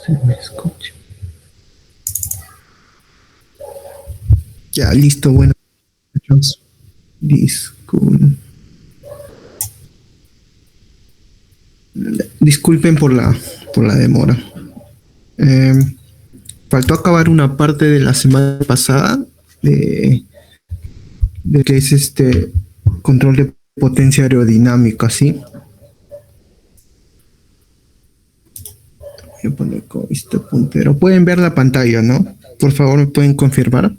Se me escucha. Ya, listo, bueno. Discul- Disculpen por la demora. Eh, Faltó acabar una parte de la semana pasada de que es este control de potencia aerodinámica, ¿sí? Voy a poner con este puntero. Pueden ver la pantalla, ¿no? Por favor, ¿me pueden confirmar?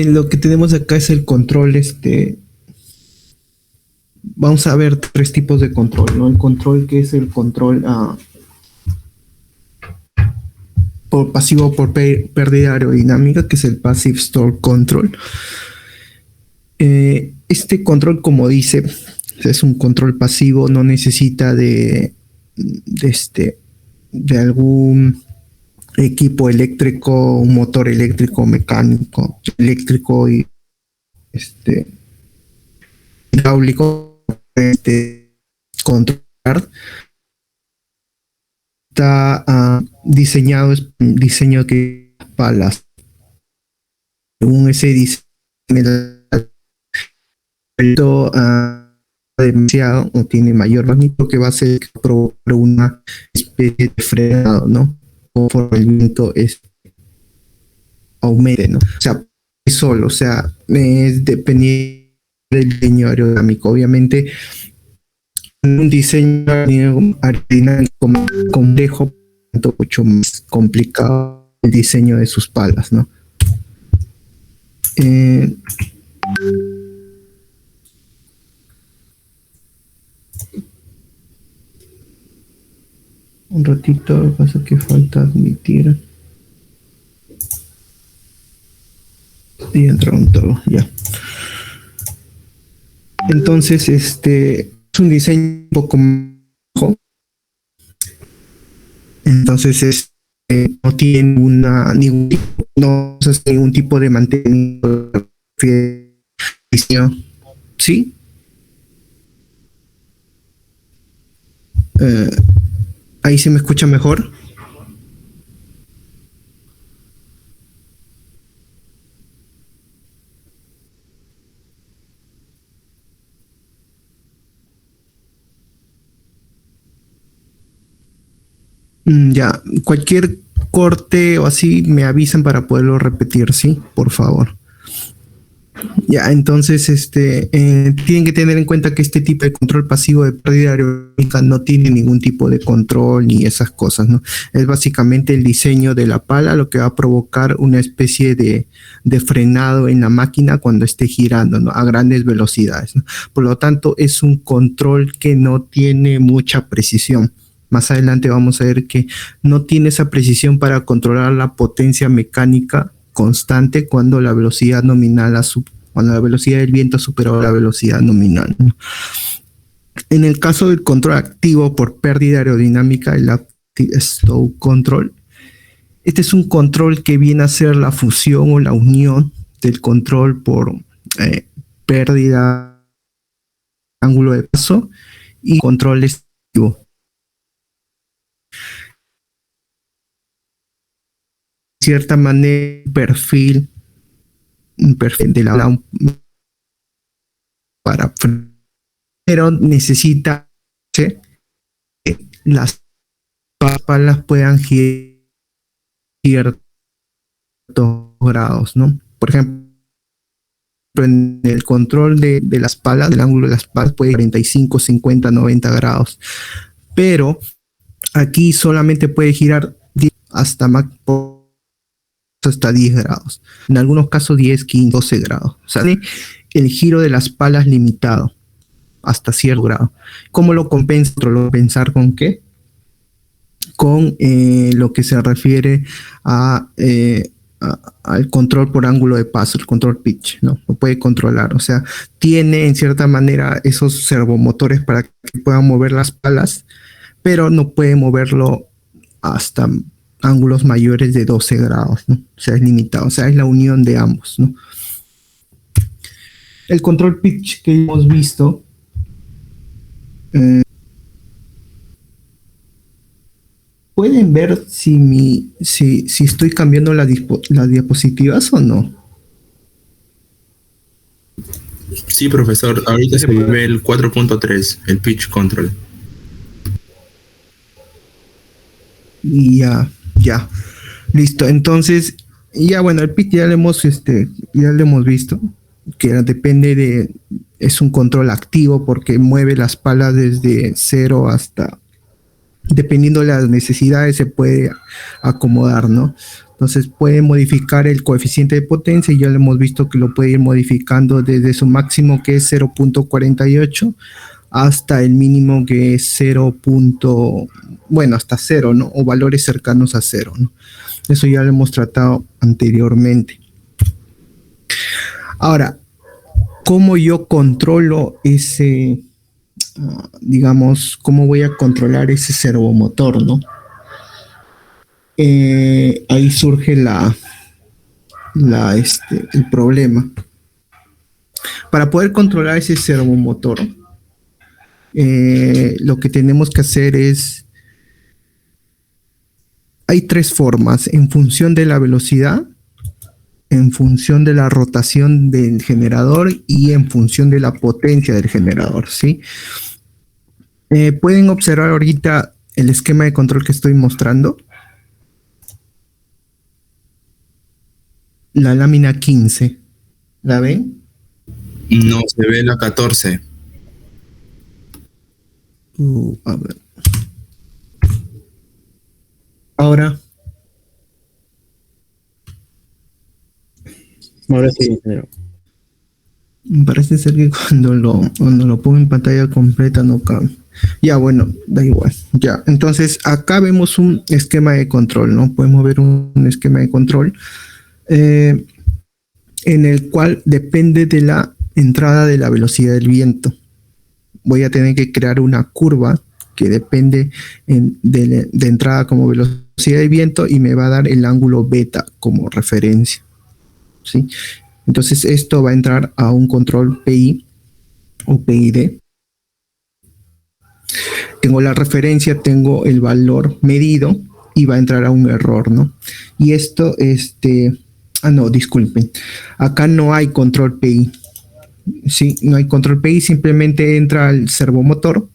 Lo que tenemos acá es el control, vamos a ver tres tipos de control, ¿no? El control que es el control por pasivo por pérdida aerodinámica, que es el Passive Stall Control. Este control, como dice, es un control pasivo, no necesita de algún equipo eléctrico, un motor eléctrico, mecánico, eléctrico y hidráulico, controlar. Está diseñado, es un diseño que palas. Según ese diseño, demasiado o tiene mayor magnitud que va a ser provocar una especie de frenado, ¿no? Conforme el viento aumente, ¿no? O sea, solo, o sea, es dependiendo del diseño aerodinámico. Obviamente, un diseño aerodinámico complejo, mucho más complicado el diseño de sus palas, ¿no? Un ratito, lo que pasa que falta admitir. Y entraron todo, ya. Entonces, es un diseño un poco bajo. Entonces, no tiene ningún tipo de mantenimiento. ¿Sí? Ahí se me escucha mejor. Ya, cualquier corte o así me avisan para poderlo repetir, ¿sí? Por favor. Ya, entonces, tienen que tener en cuenta que este tipo de control pasivo de pérdida aerodinámica no tiene ningún tipo de control ni esas cosas, ¿no? Es básicamente el diseño de la pala lo que va a provocar una especie de frenado en la máquina cuando esté girando, ¿no? A grandes velocidades, ¿no? Por lo tanto, es un control que no tiene mucha precisión. Más adelante vamos a ver que no tiene esa precisión para controlar la potencia mecánica constante cuando la velocidad nominal cuando la velocidad del viento superó la velocidad nominal, ¿no? En el caso del control activo por pérdida aerodinámica, el Active Stall Control, este es un control que viene a ser la fusión o la unión del control por pérdida de ángulo de paso y control activo. De cierta manera, un perfil de la para, pero necesita que las palas puedan girar ciertos grados, ¿no? Por ejemplo, en el control de las palas, del ángulo de las palas puede ir 45, 50, 90 grados, pero aquí solamente puede girar hasta 10 grados, en algunos casos 10, 15, 12 grados. O sea, el giro de las palas limitado hasta cierto grado. ¿Cómo lo compensa? ¿Lo pensar con qué? Con lo que se refiere al control por ángulo de paso, el control pitch, ¿no? Lo puede controlar, o sea, tiene en cierta manera esos servomotores para que puedan mover las palas, pero no puede moverlo hasta ángulos mayores de 12 grados, ¿no? O sea, es limitado, o sea, es la unión de ambos, ¿no? el control pitch que hemos visto, eh, ¿pueden ver si estoy cambiando las diapositivas o no? Sí, profesor, ahorita se ve el 4.3, el pitch control. Y ya, listo. Entonces, ya bueno, el pitch ya lo hemos visto, que es un control activo porque mueve las palas desde cero hasta, dependiendo de las necesidades, se puede acomodar, ¿no? Entonces puede modificar el coeficiente de potencia y ya lo hemos visto que lo puede ir modificando desde su máximo que es 0.48 hasta el mínimo que es 0. Bueno, hasta 0, ¿no? O valores cercanos a 0, ¿no? Eso ya lo hemos tratado anteriormente. Ahora, ¿cómo yo controlo digamos, cómo voy a controlar ese servomotor, ¿no? Ahí surge el problema. Para poder controlar ese servomotor, lo que tenemos que hacer hay tres formas: en función de la velocidad, en función de la rotación del generador y en función de la potencia del generador, ¿sí? Pueden observar ahorita el esquema de control que estoy mostrando. La lámina 15. ¿La ven? No, se ve la 14. A ver. Ahora. Ahora sí, ingeniero. Parece ser que cuando lo pongo en pantalla completa no cabe. Ya, bueno, da igual. Ya, entonces acá vemos un esquema de control, ¿no? Podemos ver un esquema de control en el cual depende de la entrada de la velocidad del viento. Voy a tener que crear una curva que depende de entrada como velocidad de viento y me va a dar el ángulo beta como referencia, ¿sí? Entonces esto va a entrar a un control PI o PID. Tengo la referencia, tengo el valor medido y va a entrar a un error, ¿no? Y esto, no, disculpen. Acá no hay control PI. Sí, no hay control PI, simplemente entra el servomotor,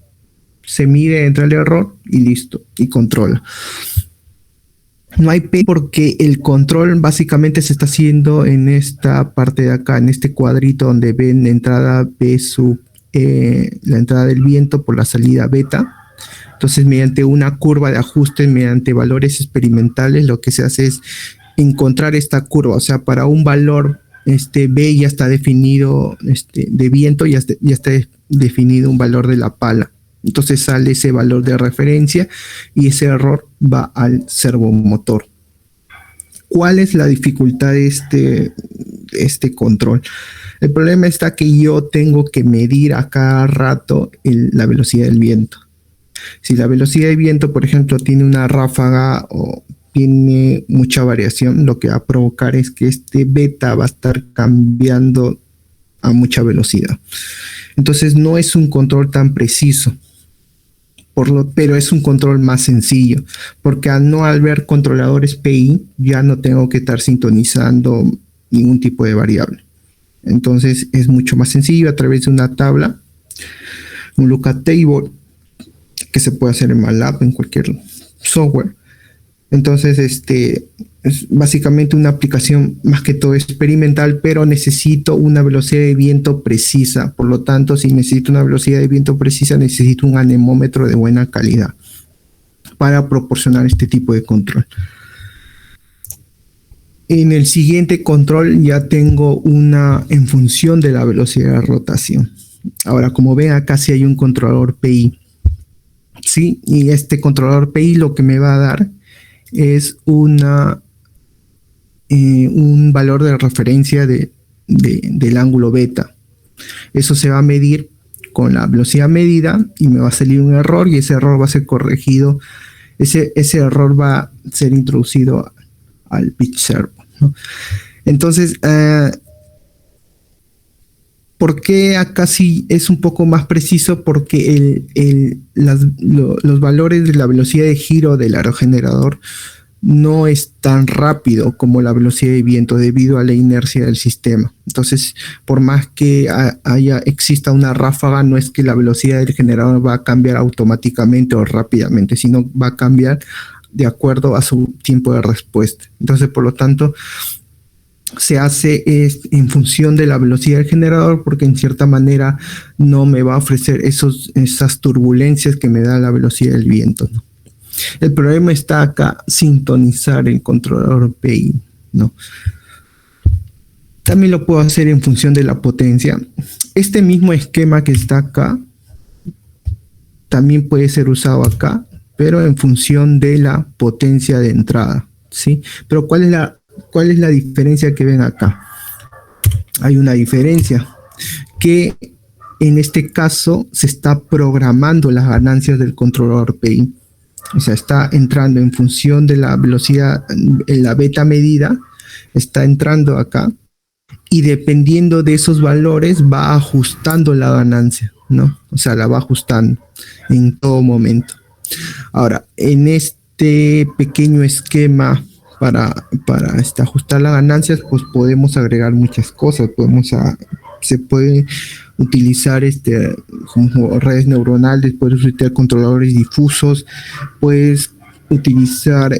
se mide, entra el error y listo, y controla. No hay PI porque el control básicamente se está haciendo en esta parte de acá, en este cuadrito donde ven la entrada B la entrada del viento por la salida beta. Entonces, mediante una curva de ajuste, mediante valores experimentales, lo que se hace es encontrar esta curva. O sea, para un valor B ya está definido, de viento, ya está definido un valor de la pala. Entonces sale ese valor de referencia y ese error va al servomotor. ¿Cuál es la dificultad de este control? El problema está que yo tengo que medir a cada rato la velocidad del viento. Si la velocidad de viento, por ejemplo, tiene una ráfaga o tiene mucha variación, lo que va a provocar es que este beta va a estar cambiando a mucha velocidad. Entonces no es un control tan preciso, pero es un control más sencillo, porque al ver controladores PI ya no tengo que estar sintonizando ningún tipo de variable. Entonces es mucho más sencillo a través de una tabla, un lookup table, que se puede hacer en MATLAB, en cualquier software. Entonces, es básicamente una aplicación más que todo experimental, pero necesito una velocidad de viento precisa. Por lo tanto, si necesito una velocidad de viento precisa, necesito un anemómetro de buena calidad para proporcionar este tipo de control. En el siguiente control ya tengo una en función de la velocidad de rotación. Ahora, como ven, acá sí hay un controlador PI. Sí, y este controlador PI lo que me va a dar es un valor de referencia del ángulo beta. Eso se va a medir con la velocidad medida y me va a salir un error y ese error va a ser corregido. Ese error va a ser introducido al pitch servo, ¿no? Entonces, ¿Por qué acá sí es un poco más preciso? Porque los valores de la velocidad de giro del aerogenerador no es tan rápido como la velocidad de viento debido a la inercia del sistema. Entonces, por más que exista una ráfaga, no es que la velocidad del generador va a cambiar automáticamente o rápidamente, sino va a cambiar de acuerdo a su tiempo de respuesta. Entonces, por lo tanto, se hace en función de la velocidad del generador, porque en cierta manera no me va a ofrecer esas turbulencias que me da la velocidad del viento, ¿no? El problema está acá, sintonizar el controlador PI, ¿no? También lo puedo hacer en función de la potencia. Este mismo esquema que está acá también puede ser usado acá, pero en función de la potencia de entrada, ¿sí? Pero ¿cuál es la diferencia que ven acá? Hay una diferencia que en este caso se está programando las ganancias del controlador PI. O sea, está entrando en función de la velocidad, la beta medida, está entrando acá y dependiendo de esos valores va ajustando la ganancia, ¿no? O sea, la va ajustando en todo momento. Ahora, en este pequeño esquema para ajustar las ganancias, pues podemos agregar muchas cosas. Se puede utilizar como redes neuronales, puedes utilizar controladores difusos, puedes utilizar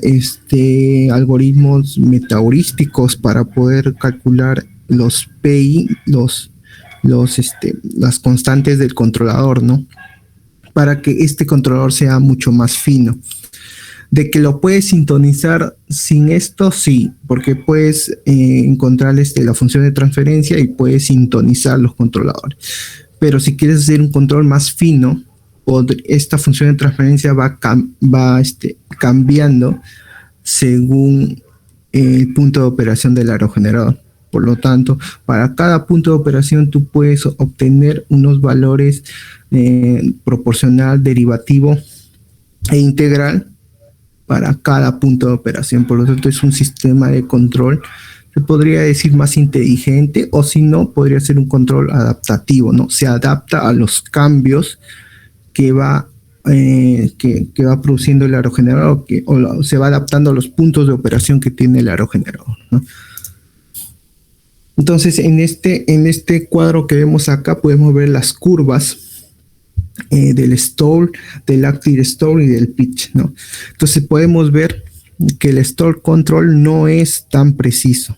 algoritmos metaheurísticos para poder calcular los PI, las constantes del controlador, ¿no? Para que este controlador sea mucho más fino. De que lo puedes sintonizar sin esto, sí, porque puedes encontrar la función de transferencia y puedes sintonizar los controladores. Pero si quieres hacer un control más fino, esta función de transferencia va cambiando según el punto de operación del aerogenerador. Por lo tanto, para cada punto de operación tú puedes obtener unos valores proporcional, derivativo e integral para cada punto de operación. Por lo tanto, es un sistema de control, se podría decir, más inteligente, o si no, podría ser un control adaptativo, ¿no? Se adapta a los cambios que va produciendo el aerogenerador, o se va adaptando a los puntos de operación que tiene el aerogenerador, ¿no? Entonces, en este cuadro que vemos acá, podemos ver las curvas del stall, del active stall y del pitch, ¿no? Entonces podemos ver que el stall control no es tan preciso.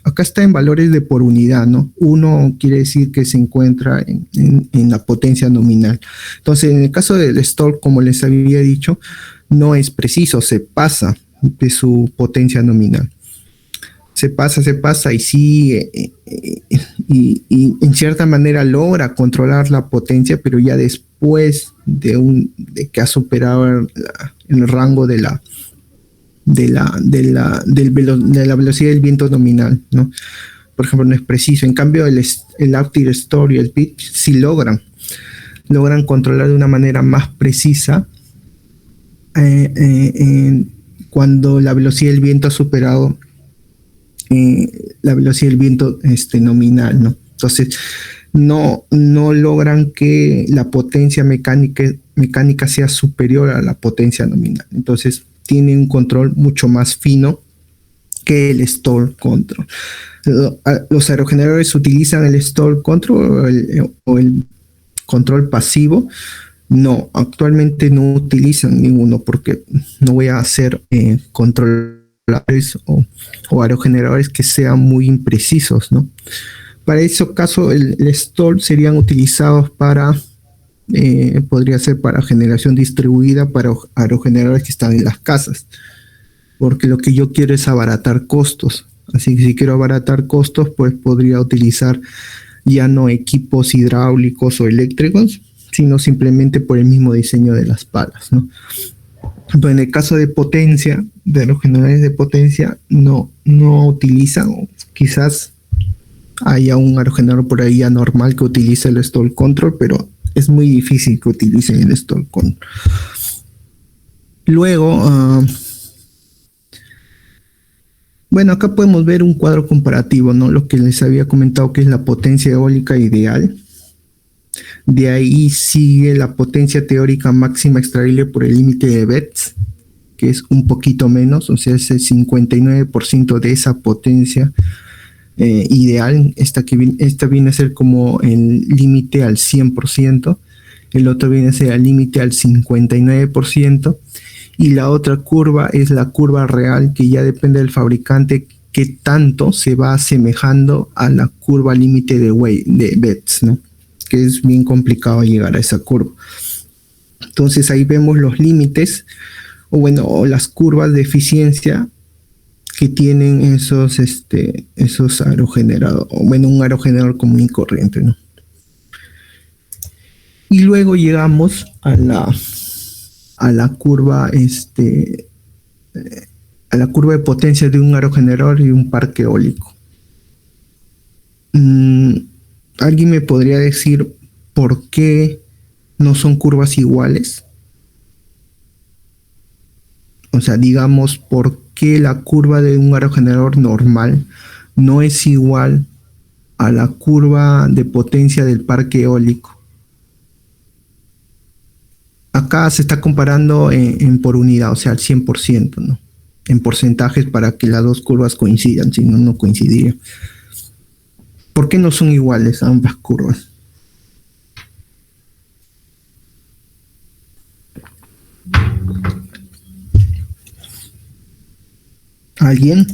Acá está en valores de por unidad, ¿no? Uno quiere decir que se encuentra en la potencia nominal. Entonces, en el caso del stall, como les había dicho, no es preciso, se pasa de su potencia nominal. Se pasa y sigue y en cierta manera logra controlar la potencia, pero ya después de que ha superado el rango de la velocidad del viento nominal, ¿no? Por ejemplo, no es preciso. En cambio, el active stall y el pitch sí logran controlar de una manera más precisa cuando la velocidad del viento ha superado la velocidad del viento nominal, ¿no? Entonces, no logran que la potencia mecánica sea superior a la potencia nominal. Entonces, tiene un control mucho más fino que el stall control. Los aerogeneradores utilizan el stall control o el control pasivo. No, actualmente no utilizan ninguno porque no voy a hacer control o aerogeneradores que sean muy imprecisos, ¿no? Para ese caso, el stall serían utilizados podría ser para generación distribuida para aerogeneradores que están en las casas, porque lo que yo quiero es abaratar costos. Así que si quiero abaratar costos, pues podría utilizar ya no equipos hidráulicos o eléctricos, sino simplemente por el mismo diseño de las palas, ¿no? Pero en el caso de potencia, de los generadores de potencia, no utilizan, o quizás haya un aerogenerador por ahí anormal que utilice el stall control, pero es muy difícil que utilicen el stall control. Luego, Bueno, acá podemos ver un cuadro comparativo, ¿no? Lo que les había comentado que es la potencia eólica ideal. De ahí sigue la potencia teórica máxima extraíble por el límite de Betz, que es un poquito menos, o sea, es el 59% de esa potencia ideal. Esta viene a ser como el límite al 100%, el otro viene a ser el límite al 59%, y la otra curva es la curva real, que ya depende del fabricante que tanto se va asemejando a la curva límite de Betz, ¿no? Que es bien complicado llegar a esa curva. Entonces ahí vemos los límites, o las curvas de eficiencia que tienen esos aerogeneradores, un aerogenerador común y corriente, ¿no? Y luego llegamos a la curva, a la curva de potencia de un aerogenerador y un parque eólico. ¿Alguien me podría decir por qué no son curvas iguales? O sea, digamos, ¿por qué la curva de un aerogenerador normal no es igual a la curva de potencia del parque eólico? Acá se está comparando por unidad, o sea, al 100%, ¿no? En porcentajes para que las dos curvas coincidan, si no, no coincidiría. ¿Por qué no son iguales ambas curvas? ¿Alguien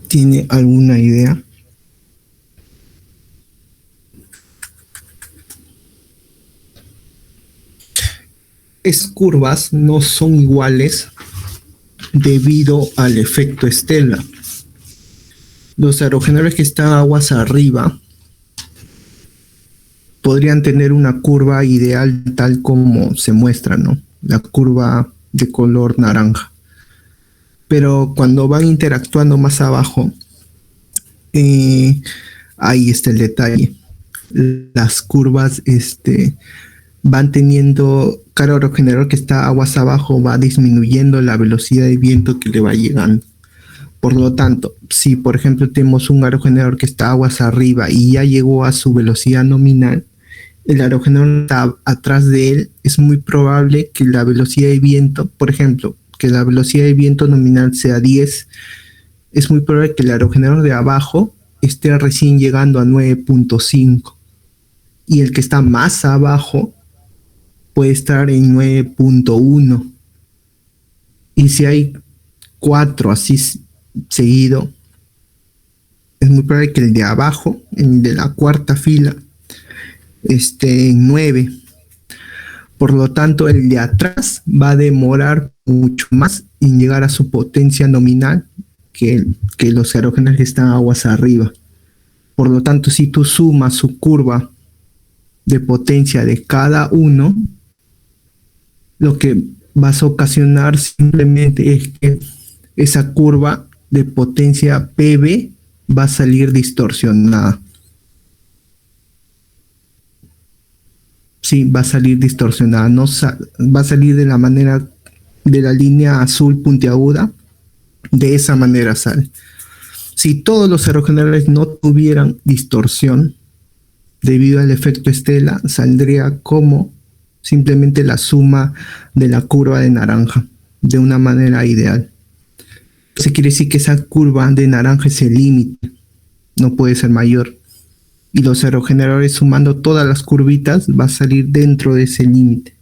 tiene alguna idea? Estas curvas no son iguales debido al efecto Estela. Los aerogeneradores que están aguas arriba podrían tener una curva ideal tal como se muestra, ¿no? La curva de color naranja. Pero cuando van interactuando más abajo, ahí está el detalle. Las curvas van teniendo, cada aerogenerador que está aguas abajo va disminuyendo la velocidad de viento que le va llegando. Por lo tanto, si por ejemplo tenemos un aerogenerador que está aguas arriba y ya llegó a su velocidad nominal, el aerogenerador está atrás de él, es muy probable que la velocidad de viento, por ejemplo, que la velocidad de viento nominal sea 10, es muy probable que el aerogenerador de abajo esté recién llegando a 9.5 y el que está más abajo puede estar en 9.1. Y si hay 4 así seguido, es muy probable que el de abajo, el de la cuarta fila, esté en 9. Por lo tanto, el de atrás va a demorar mucho más en llegar a su potencia nominal que los aerogeneradores que están aguas arriba. Por lo tanto, si tú sumas su curva de potencia de cada uno, lo que vas a ocasionar simplemente es que esa curva de potencia PV va a salir distorsionada. Sí, va a salir distorsionada, no va a salir de la manera de la línea azul puntiaguda, de esa manera sale. Si todos los aerogeneradores no tuvieran distorsión debido al efecto Estela, saldría como simplemente la suma de la curva de naranja, de una manera ideal. Eso quiere decir que esa curva de naranja es el límite, no puede ser mayor. Y los aerogeneradores sumando todas las curvitas va a salir dentro de ese límite.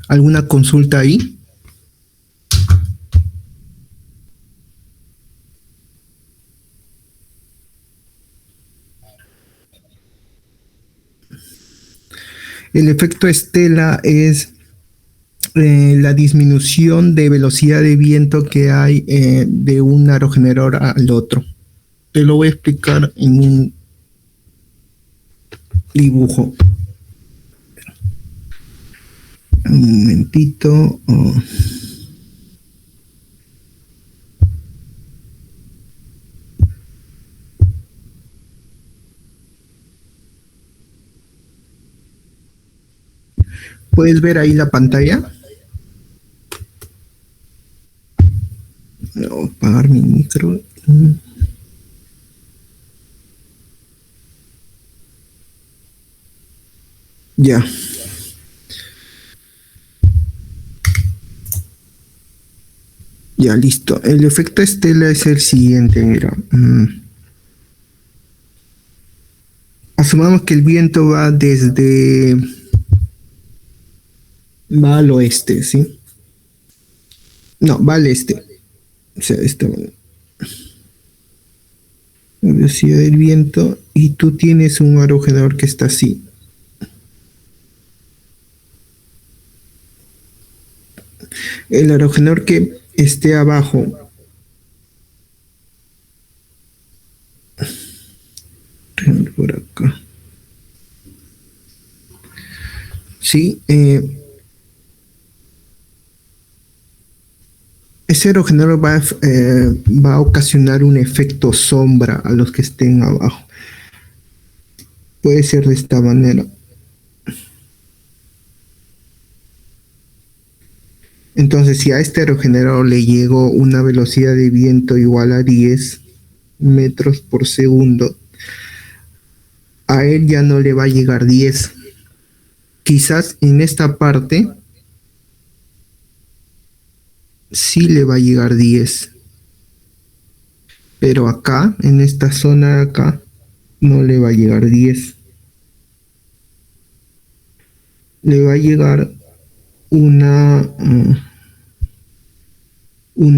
¿Alguna consulta ahí? El efecto Estela es la disminución de velocidad de viento que hay de un aerogenerador al otro. Te lo voy a explicar en un dibujo. Un momentito. ¿Puedes ver ahí la pantalla? No, apagar mi micro. Ya. Ya, listo. El efecto estela es el siguiente, mira. Asumamos que el viento va al oeste, ¿sí? No, va al este. O sea, la velocidad del viento y tú tienes un aro generador que está así. El aerogenerador que esté abajo, por acá, sí, ese aerogenerador va a ocasionar un efecto sombra a los que estén abajo. Puede ser de esta manera. Entonces, si a este aerogenerador le llegó una velocidad de viento igual a 10 metros por segundo, a él ya no le va a llegar 10. Quizás en esta parte sí le va a llegar 10. Pero acá, en esta zona de acá, no le va a llegar 10. Le va a llegar un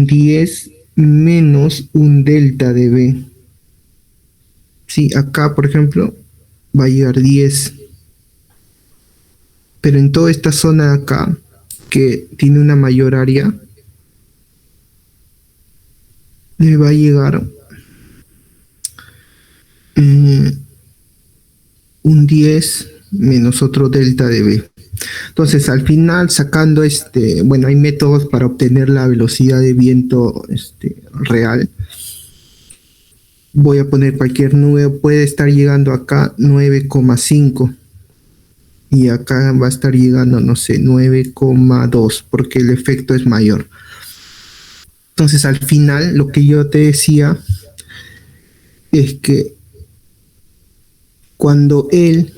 10 menos un delta de B. Sí, acá, por ejemplo, va a llegar 10. Pero en toda esta zona de acá, que tiene una mayor área, le va a llegar un 10 menos otro delta de B. Entonces, al final, sacando bueno, hay métodos para obtener la velocidad de viento real. Voy a poner cualquier nube, puede estar llegando acá 9,5 y acá va a estar llegando, no sé, 9,2 porque el efecto es mayor. Entonces, al final, lo que yo te decía es que cuando este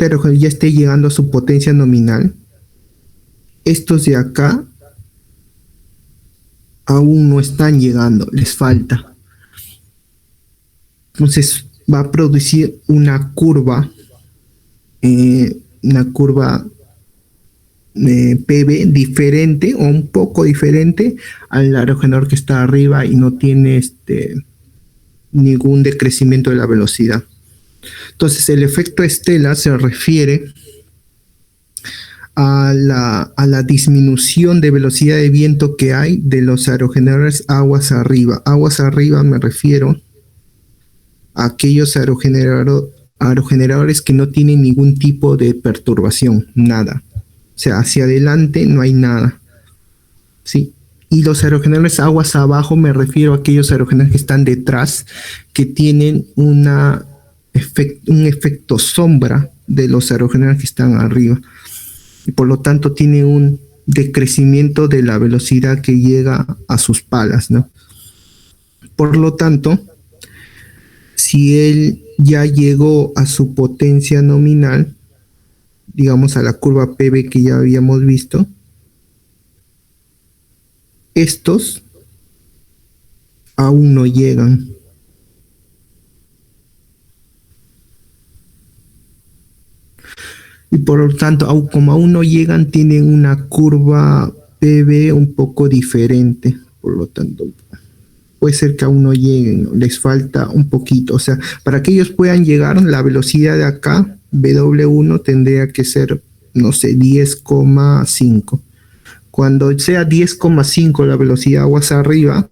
aerogenerador ya esté llegando a su potencia nominal, estos de acá aún no están llegando, les falta. Entonces va a producir una curva PV diferente o un poco diferente al aerogenerador que está arriba y no tiene ningún decrecimiento de la velocidad. Entonces el efecto estela se refiere a la disminución de velocidad de viento que hay de los aerogeneradores aguas arriba. Aguas arriba me refiero a aquellos aerogeneradores que no tienen ningún tipo de perturbación, nada. O sea, hacia adelante no hay nada. ¿Sí? Y los aerogeneradores aguas abajo me refiero a aquellos aerogeneradores que están detrás, que tienen un efecto sombra de los aerogeneradores que están arriba. Y por lo tanto tiene un decrecimiento de la velocidad que llega a sus palas, ¿no? Por lo tanto, si él ya llegó a su potencia nominal, digamos a la curva PV que ya habíamos visto, estos aún no llegan. Y por lo tanto, como aún no llegan, tienen una curva PV un poco diferente. Por lo tanto, puede ser que aún no lleguen, ¿no? Les falta un poquito. O sea, para que ellos puedan llegar, la velocidad de acá, W1, tendría que ser, no sé, 10,5. Cuando sea 10,5 la velocidad aguas arriba,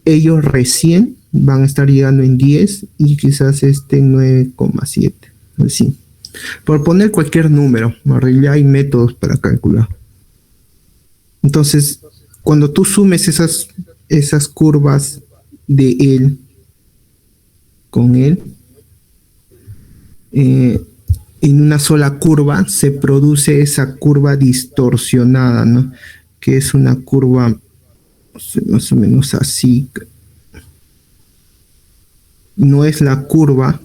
ellos recién van a estar llegando en 10 y quizás en 9,7. Así. Por poner cualquier número, ya hay métodos para calcular. Entonces, cuando tú sumes esas curvas de él con él, en una sola curva se produce esa curva distorsionada, ¿no? Que es una curva más o menos así. No es la curva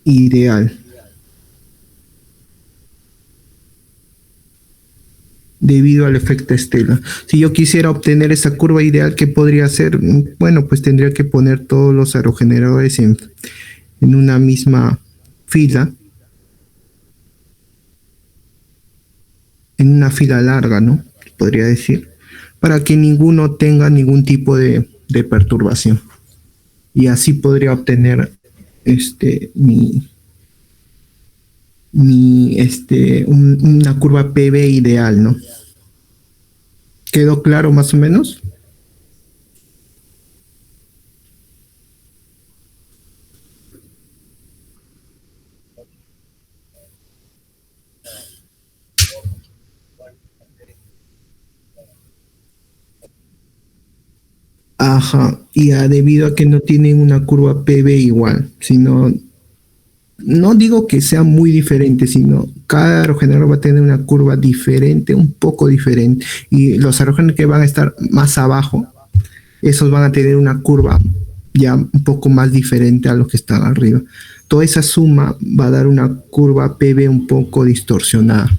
ideal. Debido al efecto estela. Si yo quisiera obtener esa curva ideal, ¿qué podría hacer? Bueno, pues tendría que poner todos los aerogeneradores en una misma fila, en una fila larga, ¿no? Podría decir, para que ninguno tenga ningún tipo de perturbación. Y así podría obtener una curva PV ideal, ¿no? ¿Quedó claro más o menos? Ajá, y debido a que no tienen una curva PV igual, sino, no digo que sea muy diferente, sino cada aerogenerador va a tener una curva diferente, un poco diferente, y los aerogeneradores que van a estar más abajo, esos van a tener una curva ya un poco más diferente a los que están arriba. Toda esa suma va a dar una curva PV un poco distorsionada.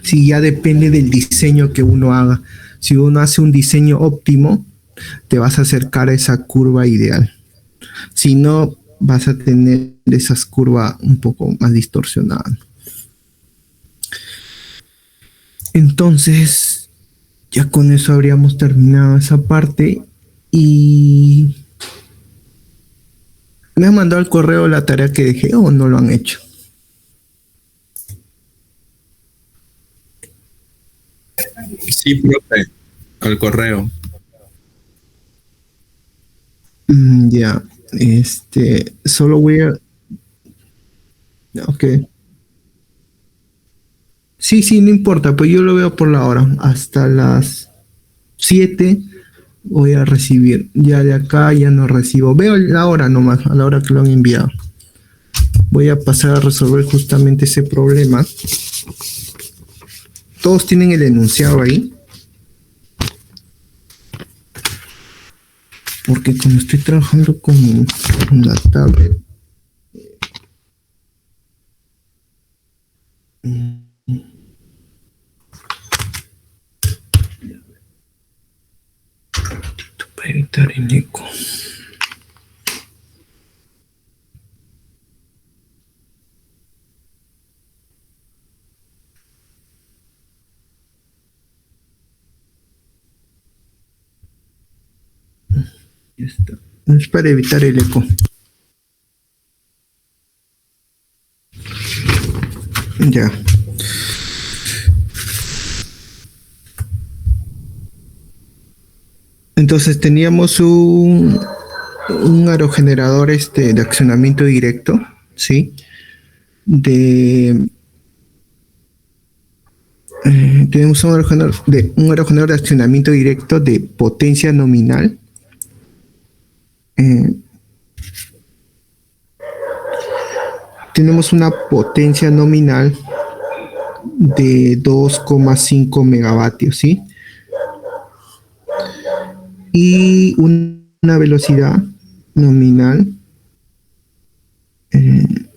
Sí, ya depende del diseño que uno haga. Si uno hace un diseño óptimo, te vas a acercar a esa curva ideal. Si no, vas a tener esas curvas un poco más distorsionadas. Entonces, ya con eso habríamos terminado esa parte y me han mandado al correo la tarea que dejé o no lo han hecho. Sí, profe, al correo. Ya, solo voy a... Ok. Sí, sí, no importa, pues yo lo veo por la hora. Hasta las 7 voy a recibir. Ya de acá ya no recibo. Veo la hora nomás, a la hora que lo han enviado. Voy a pasar a resolver justamente ese problema. Todos tienen el enunciado ahí. Porque como estoy trabajando con la tablet. Para evitar el eco. Ya está. Es para evitar el eco. Ya. Entonces teníamos un aerogenerador de accionamiento directo, ¿sí? Tenemos un aerogenerador de accionamiento directo de potencia nominal. Tenemos una potencia nominal de 2,5 megavatios, ¿sí? Y una velocidad nominal de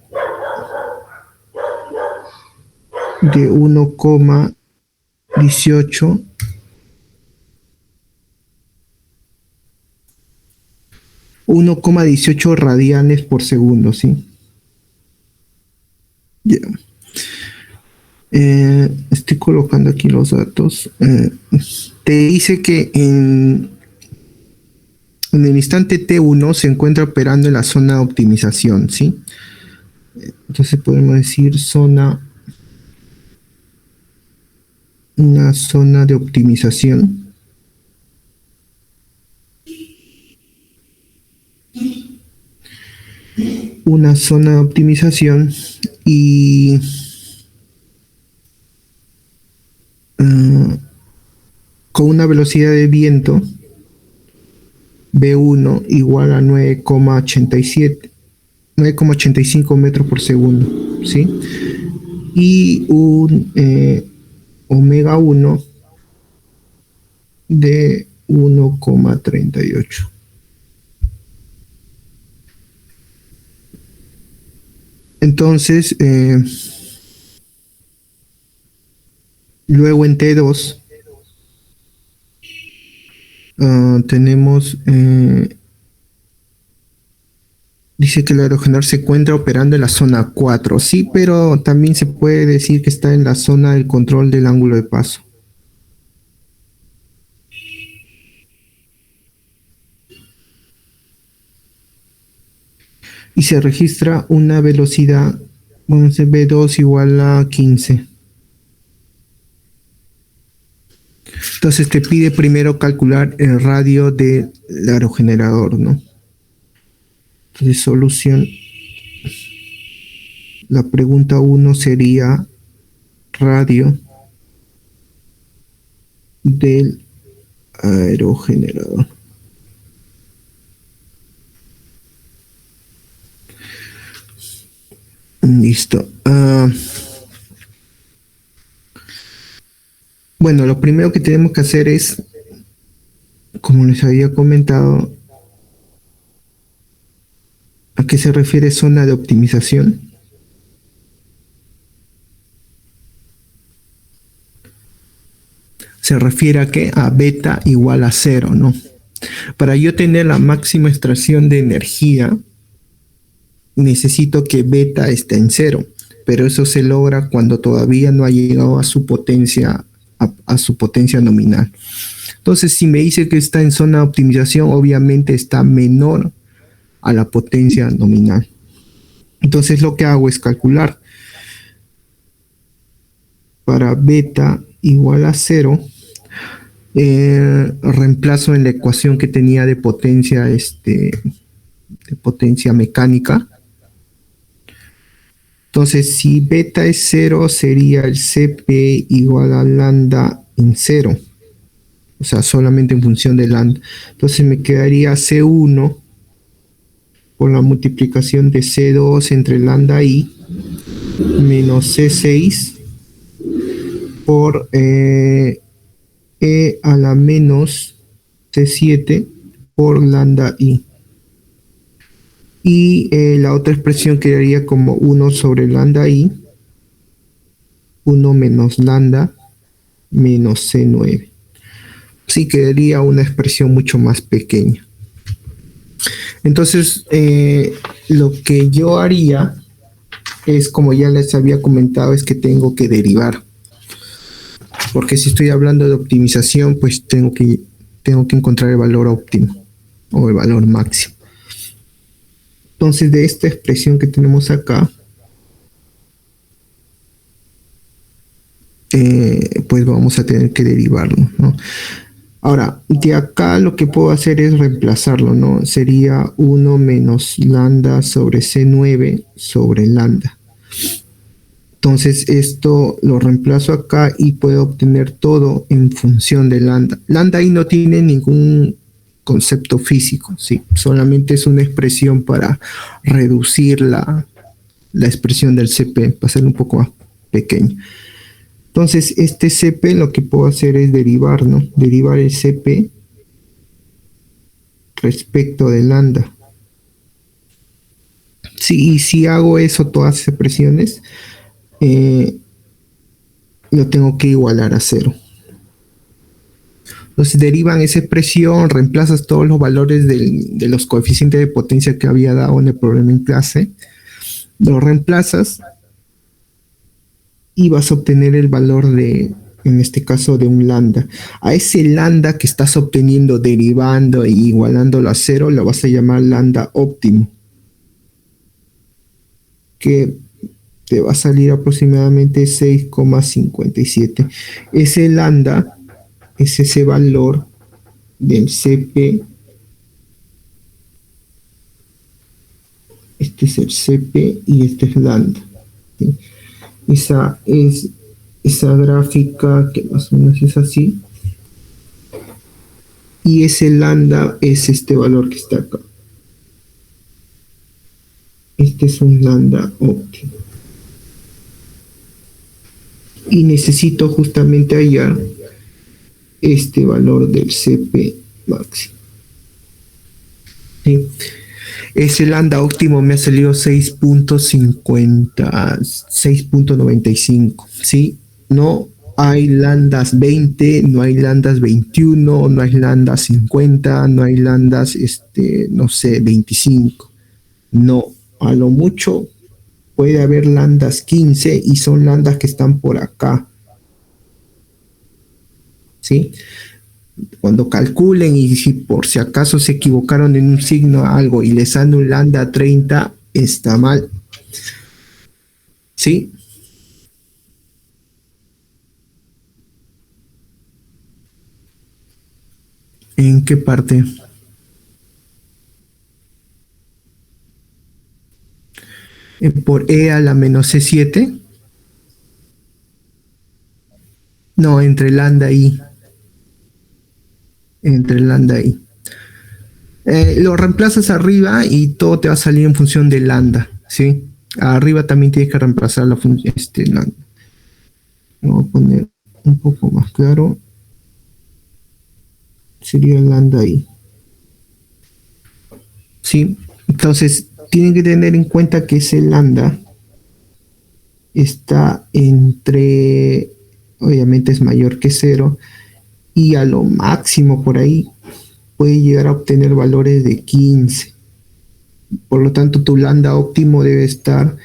1,18 radianes por segundo, ¿sí? Yeah. Estoy colocando aquí los datos. Te dice que en el instante T1 se encuentra operando en la zona de optimización, ¿sí? Entonces podemos decir una zona de optimización. Una zona de optimización y con una velocidad de viento V1 igual a 9,85 metros por segundo, ¿sí? Y un omega 1 de 1,38. Entonces, luego en T2 tenemos, dice que el aerogenerador se encuentra operando en la zona 4. Sí, pero también se puede decir que está en la zona del control del ángulo de paso. Y se registra una velocidad, vamos a ver, B2 igual a 15. Entonces te pide primero calcular el radio del aerogenerador, ¿no? Entonces solución, la pregunta 1 sería radio del aerogenerador. Listo. Bueno, lo primero que tenemos que hacer es, como les había comentado, ¿a qué se refiere zona de optimización? Se refiere a qué? A beta igual a 0, ¿no? Para yo tener la máxima extracción de energía, necesito que beta esté en 0, pero eso se logra cuando todavía no ha llegado a su potencia, a su potencia nominal. Entonces, si me dice que está en zona de optimización, obviamente está menor a la potencia nominal. Entonces, lo que hago es calcular para beta igual a 0, reemplazo en la ecuación que tenía de potencia, de potencia mecánica. Entonces, si beta es 0, sería el Cp igual a lambda en 0. O sea, solamente en función de lambda. Entonces me quedaría C1 por la multiplicación de C2 entre lambda i menos C6 por E a la menos C7 por lambda i. Y la otra expresión quedaría como 1 sobre lambda i, 1 menos lambda menos C9. Sí, quedaría una expresión mucho más pequeña. Entonces, lo que yo haría es, como ya les había comentado, es que tengo que derivar. Porque si estoy hablando de optimización, pues tengo que encontrar el valor óptimo o el valor máximo. Entonces, de esta expresión que tenemos acá, pues vamos a tener que derivarlo, ¿no? Ahora, de acá lo que puedo hacer es reemplazarlo, ¿no? Sería 1 menos lambda sobre C9 sobre lambda. Entonces, esto lo reemplazo acá y puedo obtener todo en función de lambda. Lambda ahí no tiene ningún concepto físico, ¿sí? Solamente es una expresión para reducir la expresión del Cp, para hacerlo un poco más pequeño. Entonces, este Cp lo que puedo hacer es derivar, ¿no? Derivar el Cp respecto de lambda. Si hago eso, todas esas expresiones, lo tengo que igualar a 0. Entonces derivan esa expresión, reemplazas todos los valores de los coeficientes de potencia que había dado en el problema en clase, lo reemplazas y vas a obtener el valor de, en este caso, de un lambda. A ese lambda que estás obteniendo derivando e igualándolo a 0, lo vas a llamar lambda óptimo, que te va a salir aproximadamente 6,57. Ese lambda es ese valor del Cp. Este es el Cp y este es lambda, ¿sí? Esa es esa gráfica que más o menos es así. Y ese lambda es este valor que está acá. Este es un lambda óptimo. Y necesito justamente hallar este valor del CP máximo. ¿Sí? Ese lambda óptimo me ha salido 6.50, 6.95, ¿sí? No hay lambdas 20, no hay lambdas 21, no hay lambdas 50, no hay lambdas, no sé, 25. No, a lo mucho puede haber lambdas 15 y son lambdas que están por acá, ¿sí? Cuando calculen y si por si acaso se equivocaron en un signo algo y les sale un lambda 30, está mal. ¿Sí? ¿En qué parte? ¿Por E a la menos C7? No, entre lambda y. Entre lambda y. Lo reemplazas arriba y todo te va a salir en función de lambda, ¿sí? Arriba también tienes que reemplazar la función lambda. Voy a poner un poco más claro. Sería lambda i. ¿Sí? Entonces, tienen que tener en cuenta que ese lambda está entre, obviamente es mayor que 0, y a lo máximo por ahí puede llegar a obtener valores de 15. Por lo tanto, tu lambda óptimo debe estar,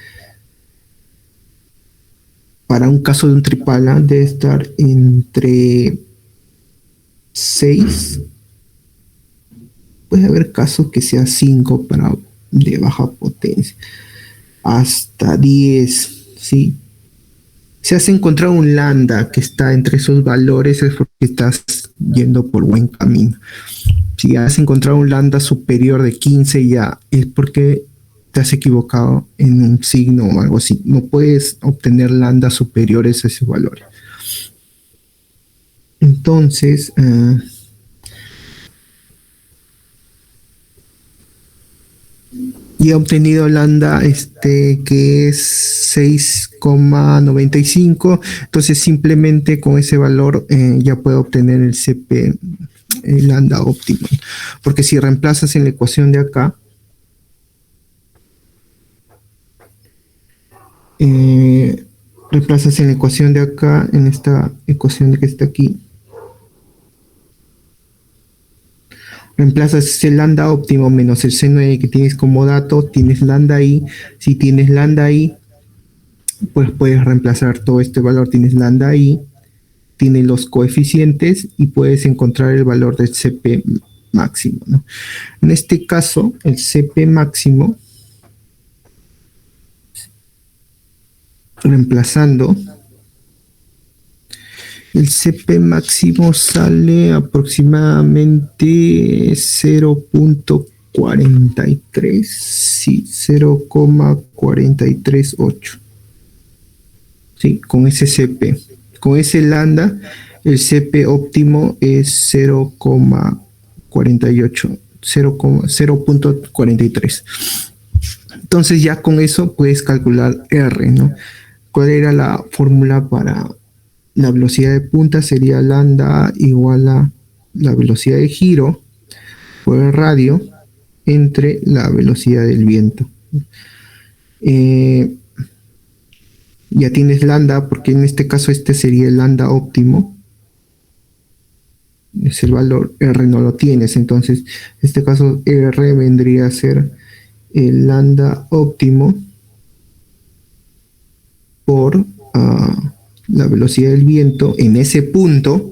para un caso de un tripala, debe estar entre 6. Puede haber casos que sea 5 para de baja potencia, hasta 10, ¿sí? Si has encontrado un lambda que está entre esos valores, es porque estás yendo por buen camino. Si has encontrado un lambda superior de 15, ya es porque te has equivocado en un signo o algo así. No puedes obtener lambdas superiores a esos valores. Entonces, y he obtenido lambda que es 6,95. Entonces simplemente con ese valor ya puedo obtener el CP, el lambda óptimo. Porque si reemplazas en la ecuación de acá, reemplazas en la ecuación de acá, en esta ecuación de que está aquí, reemplazas el lambda óptimo menos el C9 que tienes como dato, tienes lambda i. Si tienes lambda i, pues puedes reemplazar todo este valor, tienes lambda i, tienes los coeficientes y puedes encontrar el valor del CP máximo, ¿no? En este caso, el CP máximo, reemplazando, el CP máximo sale aproximadamente 0.43, sí, 0,438. Sí, con ese CP. Con ese lambda, el CP óptimo es 0,48, 0.43. Entonces ya con eso puedes calcular R, ¿no? ¿Cuál era la fórmula para la velocidad de punta? Sería lambda igual a la velocidad de giro por el radio entre la velocidad del viento. Ya tienes lambda, porque en este caso este sería el lambda óptimo. Es el valor, R no lo tienes, entonces en este caso R vendría a ser el lambda óptimo por la velocidad del viento en ese punto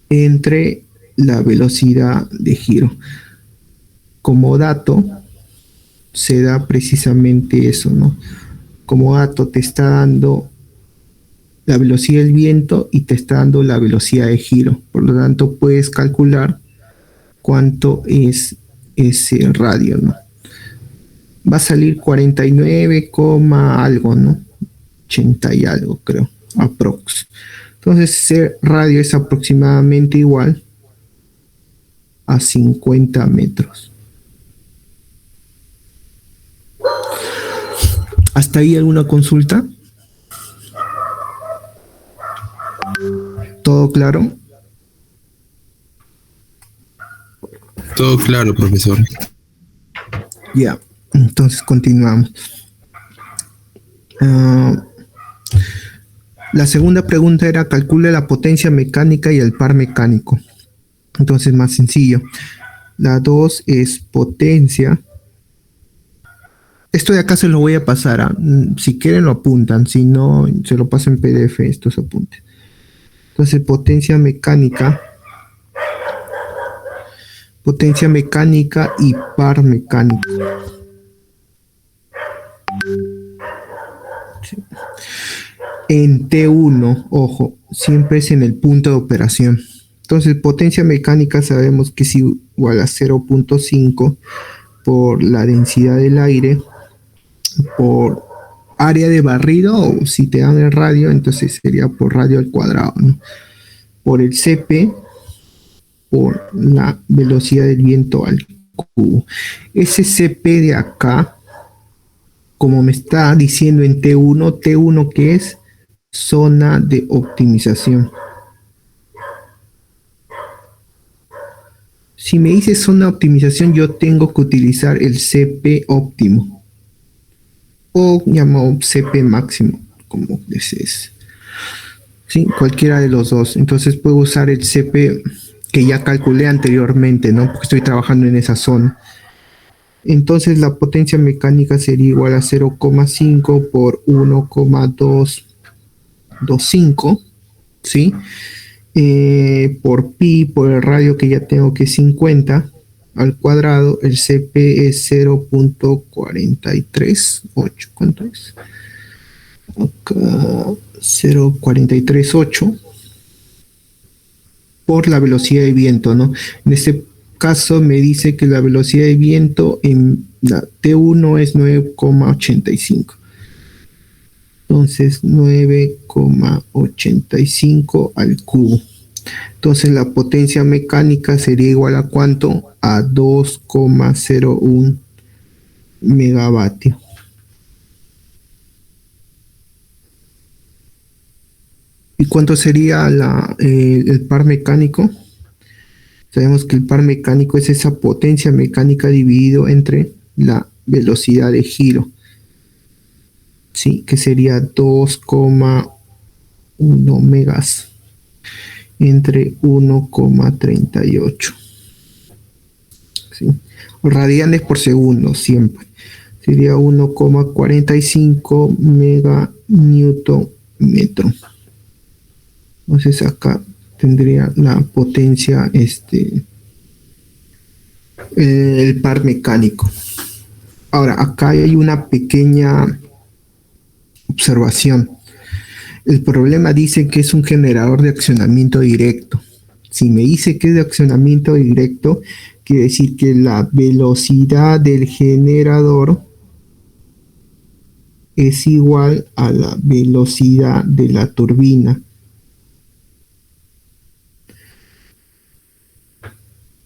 entre la velocidad de giro. Como dato, se da precisamente eso, ¿no? Como dato te está dando la velocidad del viento y te está dando la velocidad de giro. Por lo tanto, puedes calcular cuánto es ese radio, ¿no? Va a salir 49, algo, ¿no? 80 y algo, creo, aprox. Entonces, ese radio es aproximadamente igual a 50 metros. ¿Hasta ahí alguna consulta? ¿Todo claro? Todo claro, profesor. Ya, entonces continuamos. La segunda pregunta era calcule la potencia mecánica y el par mecánico. Entonces más sencillo. La 2 es potencia. Esto de acá se lo voy a pasar. Si quieren lo apuntan, si no, se lo paso en PDF estos apuntes. Entonces potencia mecánica y par mecánico. Sí. En T1, ojo, siempre es en el punto de operación. Entonces, potencia mecánica sabemos que es igual a 0.5 por la densidad del aire, por área de barrido, o si te dan el radio, entonces sería por radio al cuadrado, ¿no? Por el CP, por la velocidad del viento al cubo. Ese CP de acá, como me está diciendo en T1 que es zona de optimización. Si me dice zona de optimización, yo tengo que utilizar el CP óptimo o llamado CP máximo, como desees. Sí, cualquiera de los dos. Entonces puedo usar el CP que ya calculé anteriormente, ¿no? Porque estoy trabajando en esa zona. Entonces la potencia mecánica sería igual a 0,5 por 1,225, ¿sí? Por pi, por el radio que ya tengo que es 50 al cuadrado, el CP es 0.438. ¿Cuánto es? Acá 0.438 por la velocidad de viento, ¿no? En este caso me dice que la velocidad de viento en la T1 es 9,85. Entonces 9,85 al cubo. Entonces la potencia mecánica sería igual a ¿cuánto? A 2,01 megavatios. ¿Y cuánto sería el par mecánico? Sabemos que el par mecánico es esa potencia mecánica dividido entre la velocidad de giro. Sí, que sería 2,1 megas entre 1,38. ¿Sí? Radianes por segundo siempre. Sería 1,45 mega newton metro. Entonces acá tendría la potencia, el par mecánico. Ahora, acá hay una pequeña observación. El problema dice que es un generador de accionamiento directo. Si me dice que es de accionamiento directo, quiere decir que la velocidad del generador es igual a la velocidad de la turbina.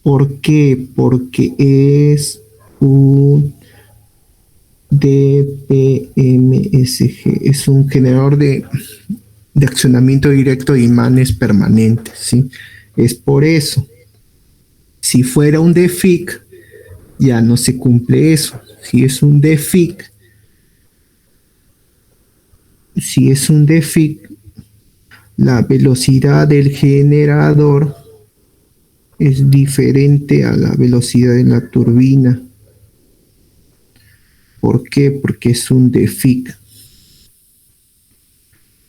¿Por qué? Porque es un DPMSG, es un generador de accionamiento directo de imanes permanentes, ¿sí? Es por eso. Si fuera un DFIC, ya no se cumple eso. Si es un DFIC, la velocidad del generador es diferente a la velocidad de la turbina. ¿Por qué? Porque es un DFIC.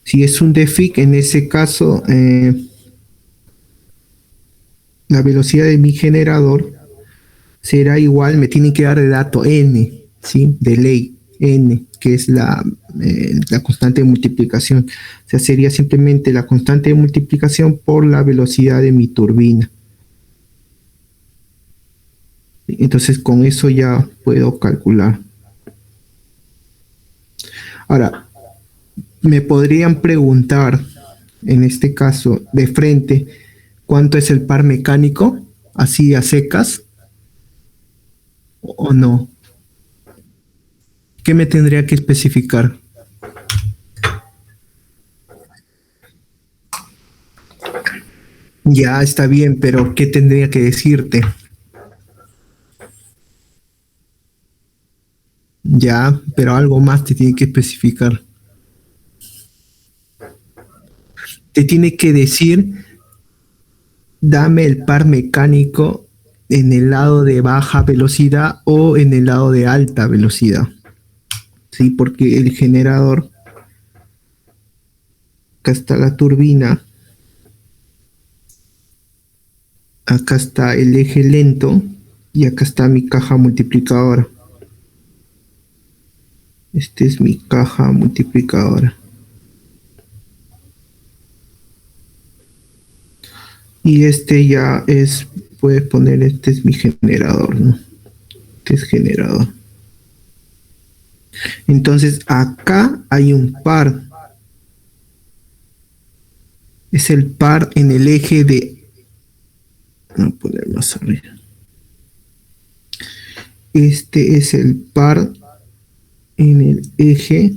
Si es un DFIC, en ese caso, la velocidad de mi generador será igual, me tienen que dar de dato n, ¿sí? De ley, n, que es la constante de multiplicación. O sea, sería simplemente la constante de multiplicación por la velocidad de mi turbina. Entonces, con eso ya puedo calcular. Ahora, me podrían preguntar, en este caso, de frente, ¿cuánto es el par mecánico? Así a secas. ¿O no? ¿Qué me tendría que especificar? Ya está bien, pero ¿qué tendría que decirte? Ya, pero algo más te tiene que especificar. Te tiene que decir, dame el par mecánico en el lado de baja velocidad o en el lado de alta velocidad. Sí, porque el generador, acá está la turbina, acá está el eje lento y acá está mi caja multiplicadora. Este es mi caja multiplicadora. Y este ya es, puedes poner, este es mi generador, ¿no? Este es generador. Entonces acá hay un par. Es el par en el eje de... Voy a poner más arriba. Este es el par en el eje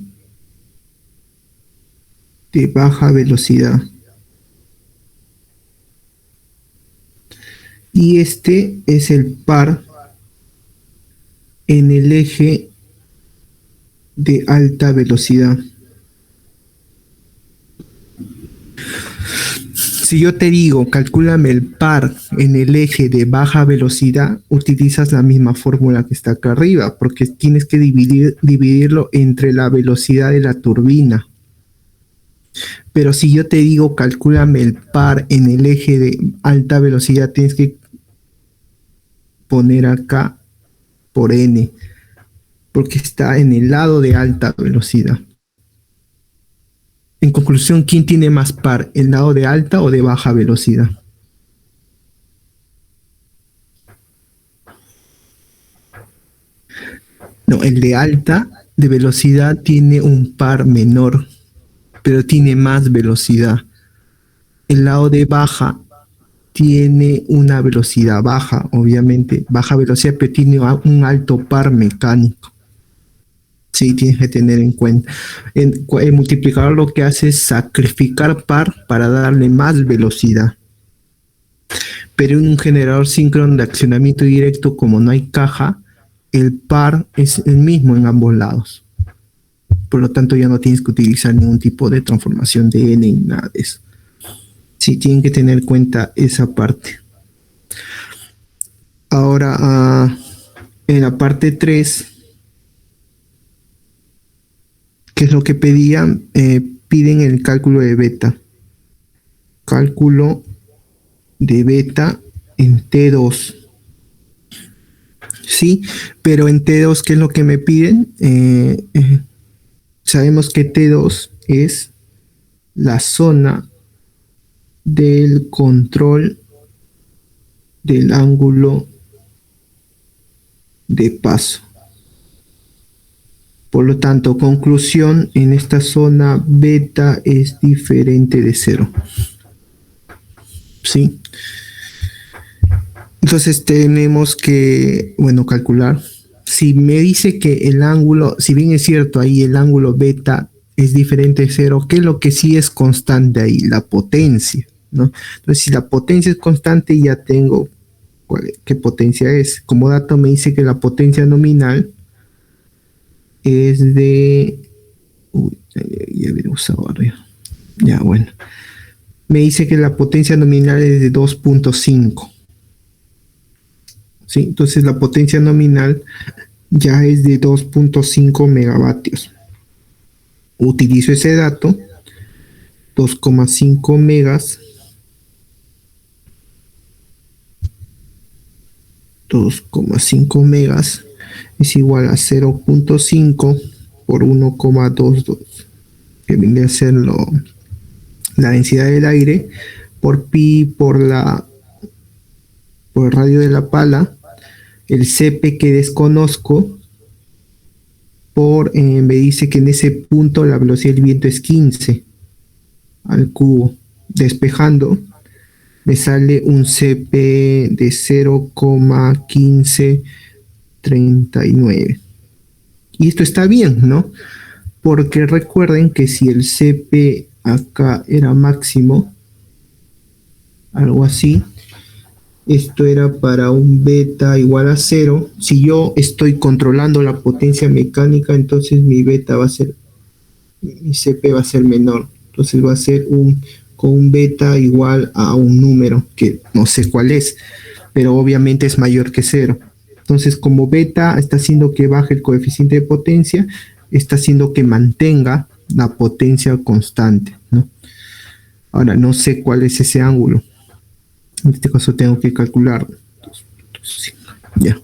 de baja velocidad. Y este es el par en el eje de alta velocidad. Si yo te digo, calcúlame el par en el eje de baja velocidad, utilizas la misma fórmula que está acá arriba, porque tienes que dividirlo entre la velocidad de la turbina. Pero si yo te digo, calcúlame el par en el eje de alta velocidad, tienes que poner acá por n, porque está en el lado de alta velocidad. En conclusión, ¿quién tiene más par? ¿El lado de alta o de baja velocidad? No, el de alta de velocidad tiene un par menor, pero tiene más velocidad. El lado de baja tiene una velocidad baja, obviamente, baja velocidad, pero tiene un alto par mecánico. Sí, tienes que tener en cuenta. El multiplicador lo que hace es sacrificar par para darle más velocidad. Pero en un generador síncrono de accionamiento directo, como no hay caja, el par es el mismo en ambos lados. Por lo tanto, ya no tienes que utilizar ningún tipo de transformación de n ni nada de eso. Sí, tienen que tener en cuenta esa parte. Ahora, en la parte 3, ¿qué es lo que pedían? Piden el cálculo de beta. Cálculo de beta en T2. Sí, pero en T2, ¿qué es lo que me piden? Sabemos que T2 es la zona del control del ángulo de paso. Por lo tanto, conclusión, en esta zona beta es diferente de 0. ¿Sí? Entonces tenemos que, bueno, calcular. Si me dice que el ángulo, si bien es cierto ahí el ángulo beta es diferente de 0, ¿qué es lo que sí es constante ahí? La potencia, ¿no? Entonces, si la potencia es constante, ya tengo qué potencia es. Como dato me dice que la potencia nominal es de... Uy, ya había usado arriba. Ya, bueno. Me dice que la potencia nominal es de 2.5. ¿Sí? Entonces la potencia nominal ya es de 2.5 megavatios. Utilizo ese dato, 2,5 megas, 2,5 megas es igual a 0.5 por 1,22, que viene a ser la densidad del aire por pi por el radio de la pala, el Cp que desconozco, me dice que en ese punto la velocidad del viento es 15 al cubo. Despejando, me sale un Cp de 0,1539. Y esto está bien, ¿no? Porque recuerden que si el Cp acá era máximo, algo así, Esto era para un beta igual a cero. Si yo estoy controlando la potencia mecánica, entonces mi CP va a ser menor. Entonces va a ser con un beta igual a un número que no sé cuál es, pero obviamente es mayor que cero. Entonces, como beta está haciendo que baje el coeficiente de potencia, está haciendo que mantenga la potencia constante, ¿no? Ahora, no sé cuál es ese ángulo. En este caso tengo que calcular. Ya.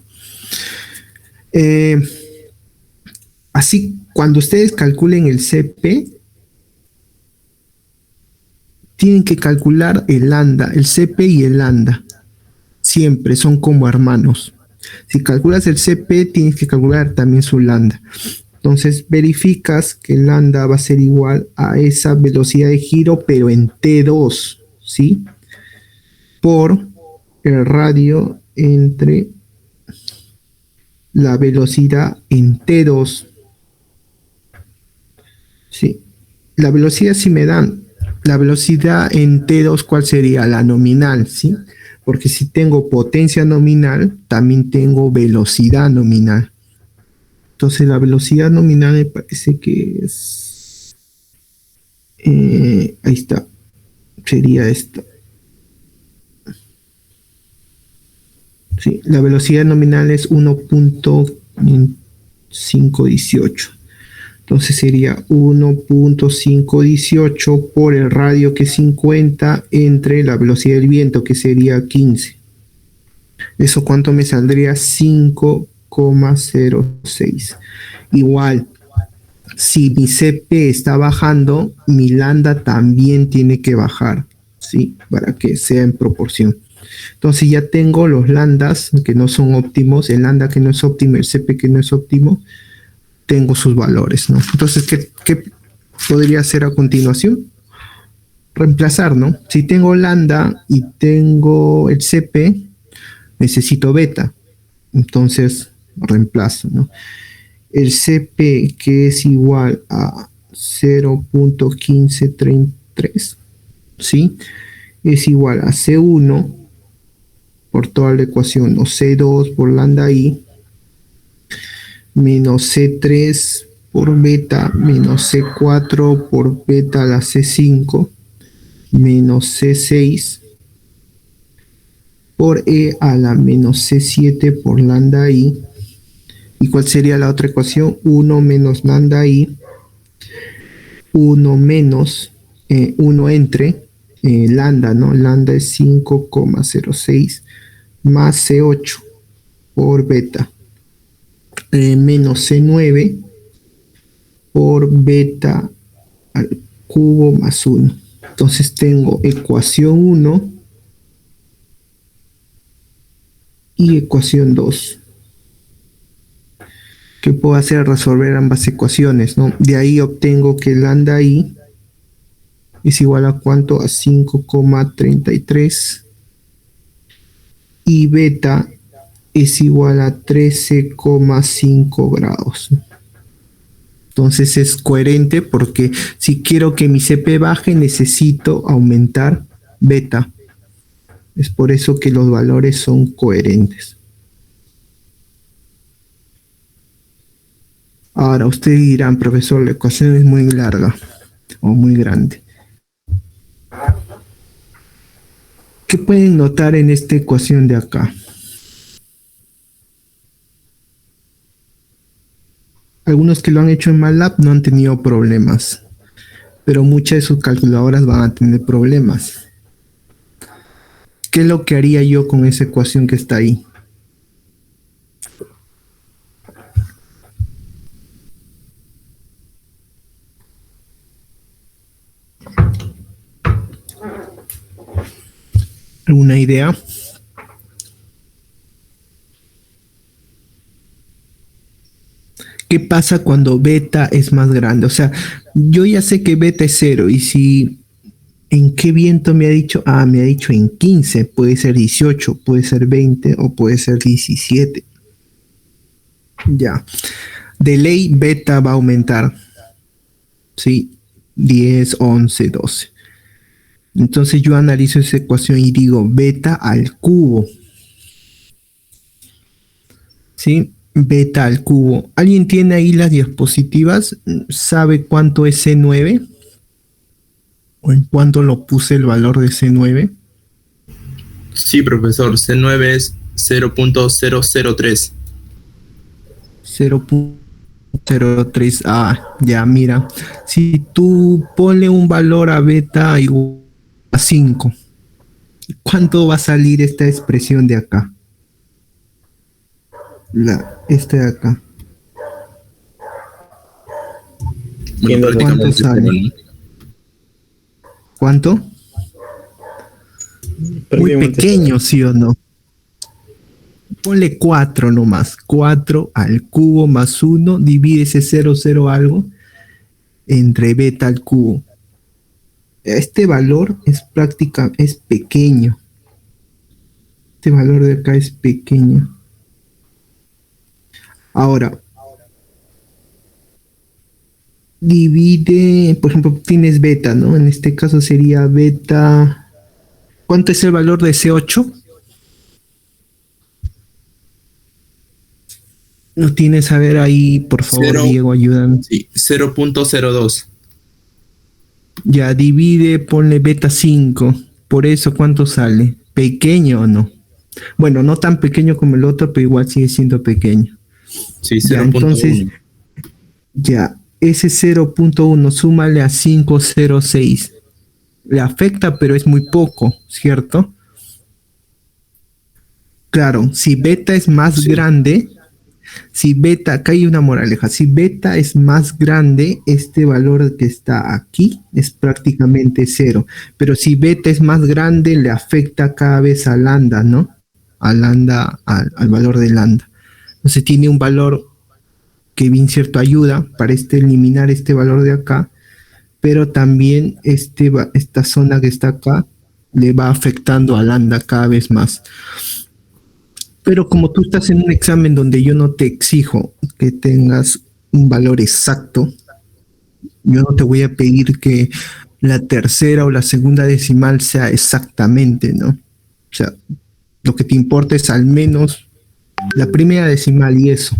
Eh, Así, cuando ustedes calculen el CP, tienen que calcular el lambda, el CP y el lambda. Siempre son como hermanos. Si calculas el CP, tienes que calcular también su lambda. Entonces verificas que el lambda va a ser igual a esa velocidad de giro, pero en T2, ¿sí? Por el radio entre la velocidad en T2. Sí. La velocidad si me dan, la velocidad en T2, ¿cuál sería? La nominal, ¿sí? Porque si tengo potencia nominal, también tengo velocidad nominal. Entonces la velocidad nominal me parece que es... ahí está. Sería esta. Sí, la velocidad nominal es 1.518. Entonces sería 1.518 por el radio que es 50 entre la velocidad del viento que sería 15. ¿Eso cuánto me saldría? 5,06. Igual, si mi CP está bajando, mi lambda también tiene que bajar, ¿sí? Para que sea en proporción. Entonces ya tengo los lambdas que no son óptimos, el lambda que no es óptimo, el CP que no es óptimo, tengo sus valores, ¿no? Entonces, ¿qué podría hacer a continuación? Reemplazar, ¿no? Si tengo lambda y tengo el CP, necesito beta. Entonces, reemplazo, ¿no? El CP que es igual a 0.1533, ¿sí? Es igual a C1 por toda la ecuación, o C2 por lambda I, menos C3 por beta, menos C4 por beta a la C5, menos C6 por E a la menos C7 por lambda I. ¿Y cuál sería la otra ecuación? 1 menos lambda I, 1 menos 1 entre lambda, ¿no? Lambda es 5,06 más C8 por beta, menos C9 por beta al cubo más 1. Entonces tengo ecuación 1 y ecuación 2. ¿Qué puedo hacer? Resolver ambas ecuaciones, ¿no? De ahí obtengo que lambda I es igual a ¿cuánto? A 5,33 y beta es igual a 13,5 grados. Entonces es coherente porque si quiero que mi CP baje necesito aumentar beta. Es por eso que los valores son coherentes. Ahora ustedes dirán, profesor, la ecuación es muy larga o muy grande. ¿Qué pueden notar en esta ecuación de acá? Algunos que lo han hecho en MATLAB no han tenido problemas, pero muchas de sus calculadoras van a tener problemas. ¿Qué es lo que haría yo con esa ecuación que está ahí? ¿Alguna idea? ¿Qué pasa cuando beta es más grande? O sea, yo ya sé que beta es 0 y si ¿en qué viento me ha dicho? Ah, me ha dicho en 15, puede ser 18, puede ser 20 o puede ser 17. Ya. De ley beta va a aumentar. ¿Sí? 10, 11, 12. Entonces yo analizo esa ecuación y digo beta al cubo. ¿Sí? Beta al cubo. ¿Alguien tiene ahí las diapositivas? ¿Sabe cuánto es C9? ¿O en cuánto lo puse el valor de C9? Sí, profesor, C9 es 0.003. 0.03. Ah, ya, mira. Si tú ponle un valor a beta igual a 5, ¿cuánto va a salir esta expresión de acá? Esta de acá. Bueno, ¿Cuánto sale? ¿Cuánto? Muy pequeño, ¿sí o no? Ponle 4 nomás. 4 al cubo más 1. Divide ese 0 algo entre beta al cubo. Este valor es pequeño. Este valor de acá es pequeño. Ahora, divide, por ejemplo, tienes beta, ¿no? En este caso sería beta. ¿Cuánto es el valor de C8? ¿No tienes? A ver ahí, por favor, Diego, ayúdame. Sí, 0.02. Ya, divide, ponle beta 5. Por eso, ¿cuánto sale? ¿Pequeño o no? Bueno, no tan pequeño como el otro, pero igual sigue siendo pequeño. Sí, 0.1. Ya, entonces, ya, ese 0.1 súmale a 506. Le afecta, pero es muy poco, ¿cierto? Claro, si beta es más grande, si beta, acá hay una moraleja, si beta es más grande, este valor que está aquí es prácticamente 0. Pero si beta es más grande, le afecta cada vez a lambda, ¿no? A lambda, al valor de lambda. Entonces tiene un valor que bien cierto ayuda para eliminar este valor de acá, pero también esta zona que está acá le va afectando a lambda cada vez más. Pero como tú estás en un examen donde yo no te exijo que tengas un valor exacto, yo no te voy a pedir que la tercera o la segunda decimal sea exactamente, ¿no? O sea, lo que te importa es al menos la primera decimal y eso.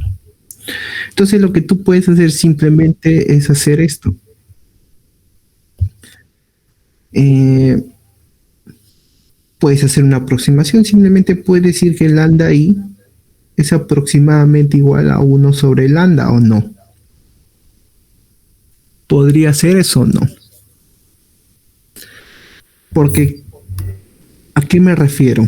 Entonces lo que tú puedes hacer simplemente es hacer esto. Puedes hacer una aproximación, simplemente puedes decir que el lambda ahí es aproximadamente igual a 1 sobre el lambda o no. ¿Podría ser eso o no? Porque, ¿a qué me refiero?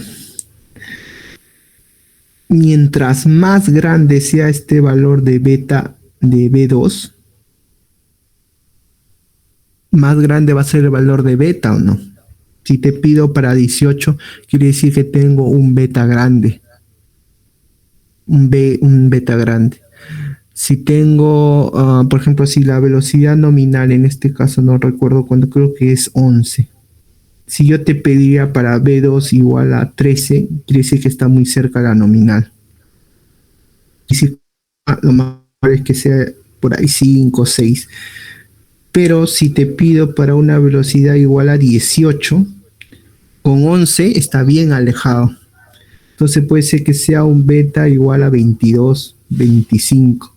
Mientras más grande sea este valor de beta de B2, más grande va a ser el valor de beta o no. Si te pido para 18, quiere decir que tengo un beta grande. Un beta grande. Si tengo, por ejemplo, si la velocidad nominal, en este caso no recuerdo cuándo, creo que es 11. Si yo te pediría para B2 igual a 13, quiere decir que está muy cerca la nominal. Y si lo más probable es que sea por ahí 5 o 6. Pero si te pido para una velocidad igual a 18, con 11 está bien alejado. Entonces puede ser que sea un beta igual a 22, 25.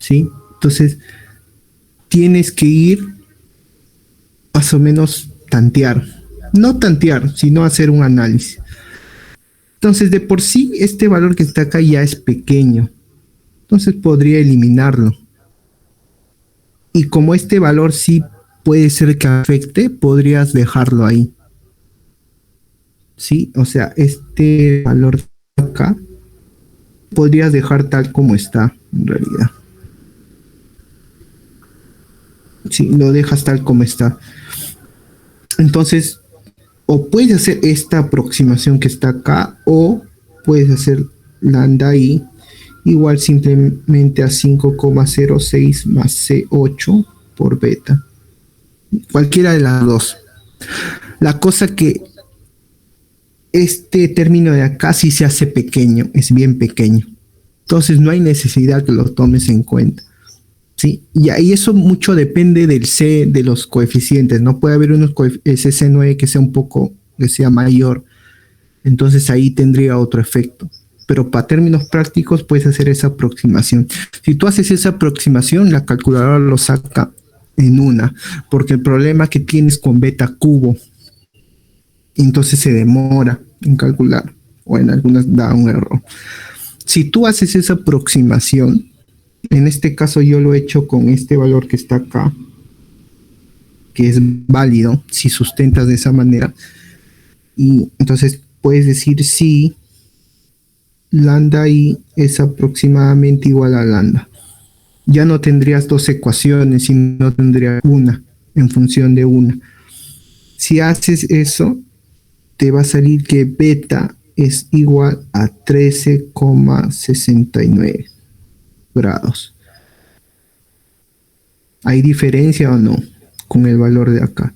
¿Sí? Entonces tienes que ir más o menos tantear. No tantear, sino hacer un análisis. Entonces de por sí este valor que está acá ya es pequeño. Entonces podría eliminarlo. Y como este valor sí puede ser que afecte, podrías dejarlo ahí. ¿Sí? O sea, este valor de acá podrías dejar tal como está en realidad. Sí, lo dejas tal como está. Entonces, o puedes hacer esta aproximación que está acá, o puedes hacer lambda ahí igual simplemente a 5,06 más C8 por beta. Cualquiera de las dos. La cosa que este término de acá sí se hace pequeño, es bien pequeño. Entonces no hay necesidad que lo tomes en cuenta. Sí, y ahí eso mucho depende del C de los coeficientes. No puede haber ese C9 que sea un poco, que sea mayor. Entonces ahí tendría otro efecto. Pero para términos prácticos puedes hacer esa aproximación. Si tú haces esa aproximación, la calculadora lo saca en una, porque el problema que tienes con beta cubo, entonces se demora en calcular, o en algunas da un error. Si tú haces esa aproximación, en este caso yo lo he hecho con este valor que está acá, que es válido si sustentas de esa manera, y entonces puedes decir si lambda i es aproximadamente igual a lambda. Ya no tendrías dos ecuaciones, sino tendrías una en función de una. Si haces eso, te va a salir que beta es igual a 13,69 grados. ¿Hay diferencia o no con el valor de acá?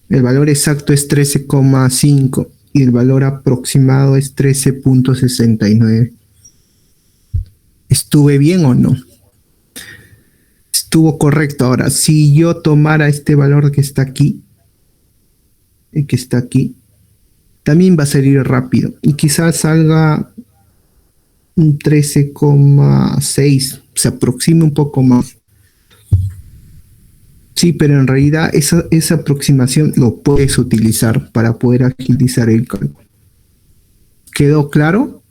El valor exacto es 13,5 y el valor aproximado es 13,69. ¿Estuve bien o no? Estuvo correcto. Ahora, si yo tomara este valor que está aquí, también va a salir rápido y quizás salga un 13,6, se aproxime un poco más. Sí, pero en realidad esa aproximación lo puedes utilizar para poder agilizar el cálculo. ¿Quedó claro?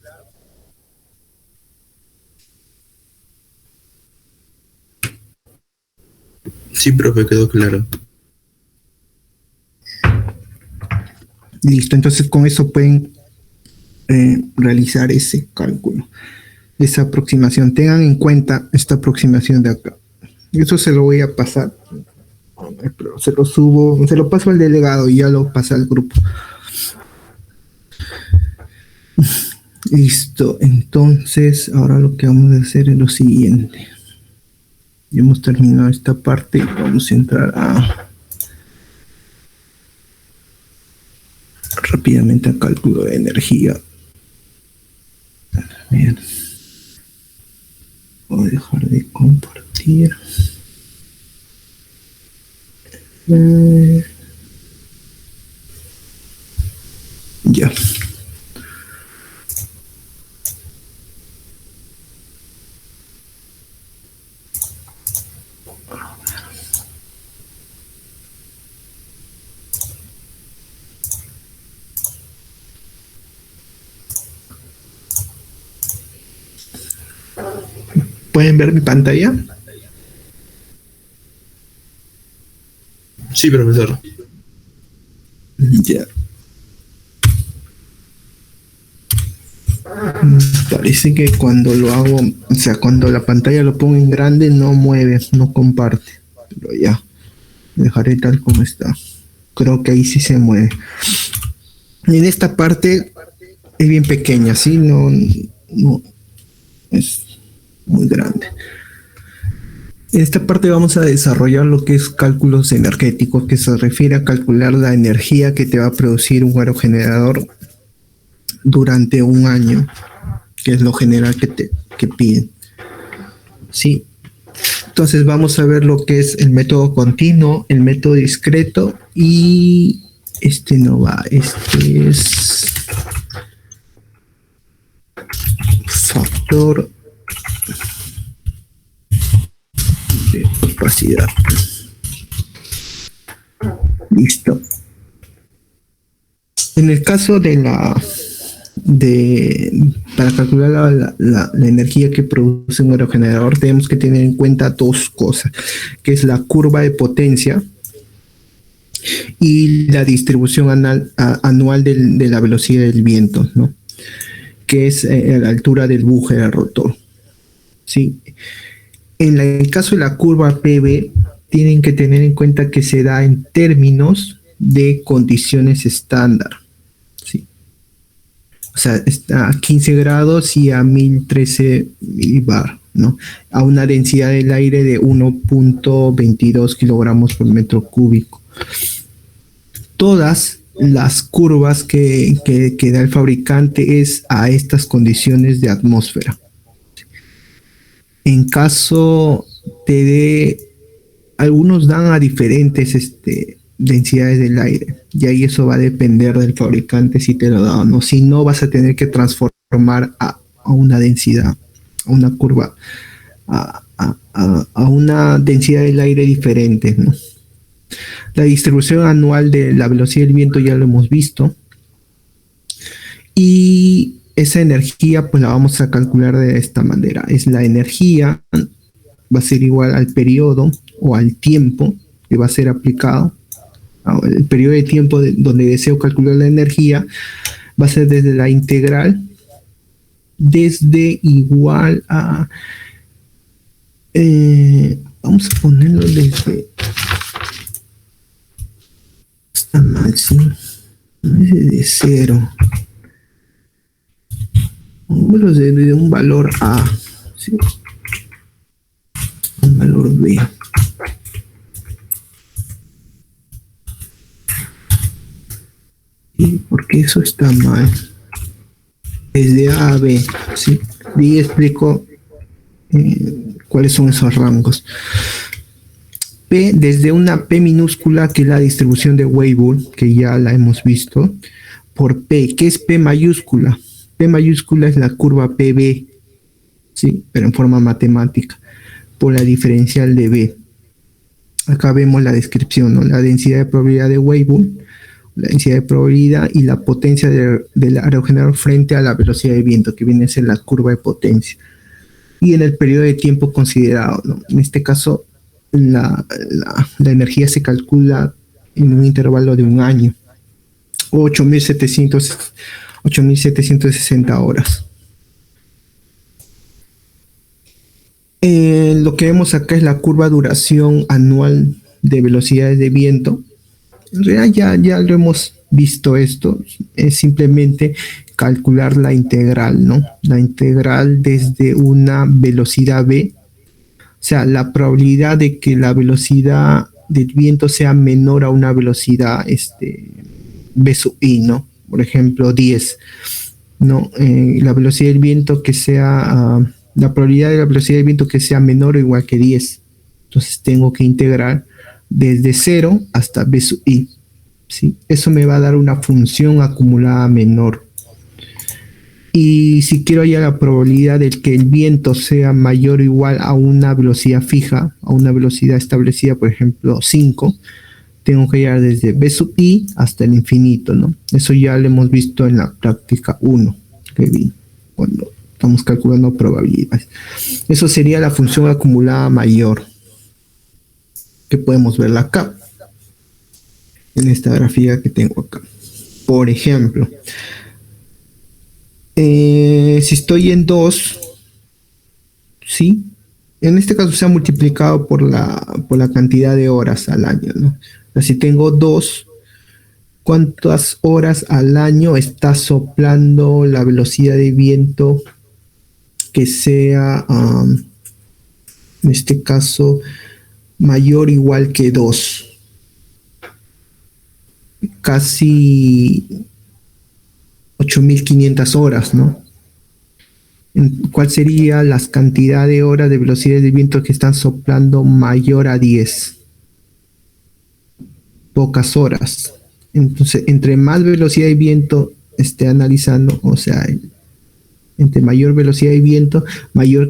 Sí, profe, quedó claro. Listo, entonces con eso pueden realizar ese cálculo, esa aproximación. Tengan en cuenta esta aproximación de acá. Eso se lo voy a pasar. Pero se lo subo, se lo paso al delegado y ya lo pasa al grupo. Listo, entonces ahora lo que vamos a hacer es lo siguiente. Ya hemos terminado esta parte, vamos a entrar rápidamente a cálculo de energía. Bien. Voy a dejar de compartir. Ya. ¿Pueden ver mi pantalla? Sí, profesor. Ya. Parece que cuando lo hago, o sea, cuando la pantalla lo pongo en grande, no mueve, no comparte. Pero ya, dejaré tal como está. Creo que ahí sí se mueve. En esta parte es bien pequeña, ¿sí? No es muy grande. En esta parte vamos a desarrollar lo que es cálculos energéticos, que se refiere a calcular la energía que te va a producir un aerogenerador durante un año, que es lo general que piden. Sí. Entonces vamos a ver lo que es el método continuo, el método discreto y este no va, este es factor de opacidad. Listo. En el caso para calcular la energía que produce un aerogenerador, tenemos que tener en cuenta dos cosas, que es la curva de potencia y la distribución anual de la velocidad del viento, ¿no? Que es la altura del buje del rotor. ¿Sí? En el caso de la curva PV, tienen que tener en cuenta que se da en términos de condiciones estándar. ¿Sí? O sea, está a 15 grados y a 1013 milibar, ¿no? A una densidad del aire de 1.22 kilogramos por metro cúbico. Todas las curvas que da el fabricante es a estas condiciones de atmósfera. En caso te dé, algunos dan a diferentes densidades del aire, y ahí eso va a depender del fabricante si te lo da o no. Si no, vas a tener que transformar a una densidad, a una curva, a una densidad del aire diferente, ¿no? La distribución anual de la velocidad del viento ya lo hemos visto, y esa energía pues la vamos a calcular de esta manera. Es la energía, va a ser igual al periodo o al tiempo que va a ser aplicado. El periodo de tiempo donde deseo calcular la energía va a ser desde la integral, desde igual a, vamos a ponerlo desde, está mal, ¿sí? Desde cero. Pongámoslo desde un valor A, ¿sí? Un valor B. ¿Y por qué eso está mal? Desde A a B, ¿sí? Y explico cuáles son esos rangos. P, desde una P minúscula, que es la distribución de Weibull, que ya la hemos visto, por P. ¿Qué es P mayúscula? P mayúscula es la curva PB, ¿sí? Pero en forma matemática, por la diferencial de B. Acá vemos la descripción, ¿no? La densidad de probabilidad de Weibull, la densidad de probabilidad y la potencia del aerogenerador frente a la velocidad de viento, que viene a ser la curva de potencia. Y en el periodo de tiempo considerado, ¿no? En este caso, la energía se calcula en un intervalo de un año, 8.760 horas. Lo que vemos acá es la curva duración anual de velocidades de viento. En realidad ya lo hemos visto esto, es simplemente calcular la integral, ¿no? La integral desde una velocidad v, o sea, la probabilidad de que la velocidad del viento sea menor a una velocidad v sub i, ¿no? Por ejemplo, 10, ¿no? La velocidad del viento que sea, la probabilidad de la velocidad del viento que sea menor o igual que 10. Entonces tengo que integrar desde 0 hasta v sub i, ¿sí? Eso me va a dar una función acumulada menor. Y si quiero hallar la probabilidad de que el viento sea mayor o igual a una velocidad fija, a una velocidad establecida, por ejemplo 5, tengo que hallar desde v sub i hasta el infinito, ¿no? Eso ya lo hemos visto en la práctica 1, que vi, cuando estamos calculando probabilidades. Eso sería la función acumulada mayor, que podemos verla acá, en esta gráfica que tengo acá. Por ejemplo, si estoy en 2, ¿sí? En este caso se ha multiplicado por la cantidad de horas al año, ¿no? O sea, si tengo 2, ¿cuántas horas al año está soplando la velocidad de viento que sea, en este caso, mayor o igual que 2? Casi 8.500 horas, ¿no? ¿Cuál sería la cantidad de horas de velocidad de viento que están soplando mayor a 10? Pocas horas. Entonces, entre más velocidad de viento esté analizando, o sea, entre mayor velocidad de viento, menor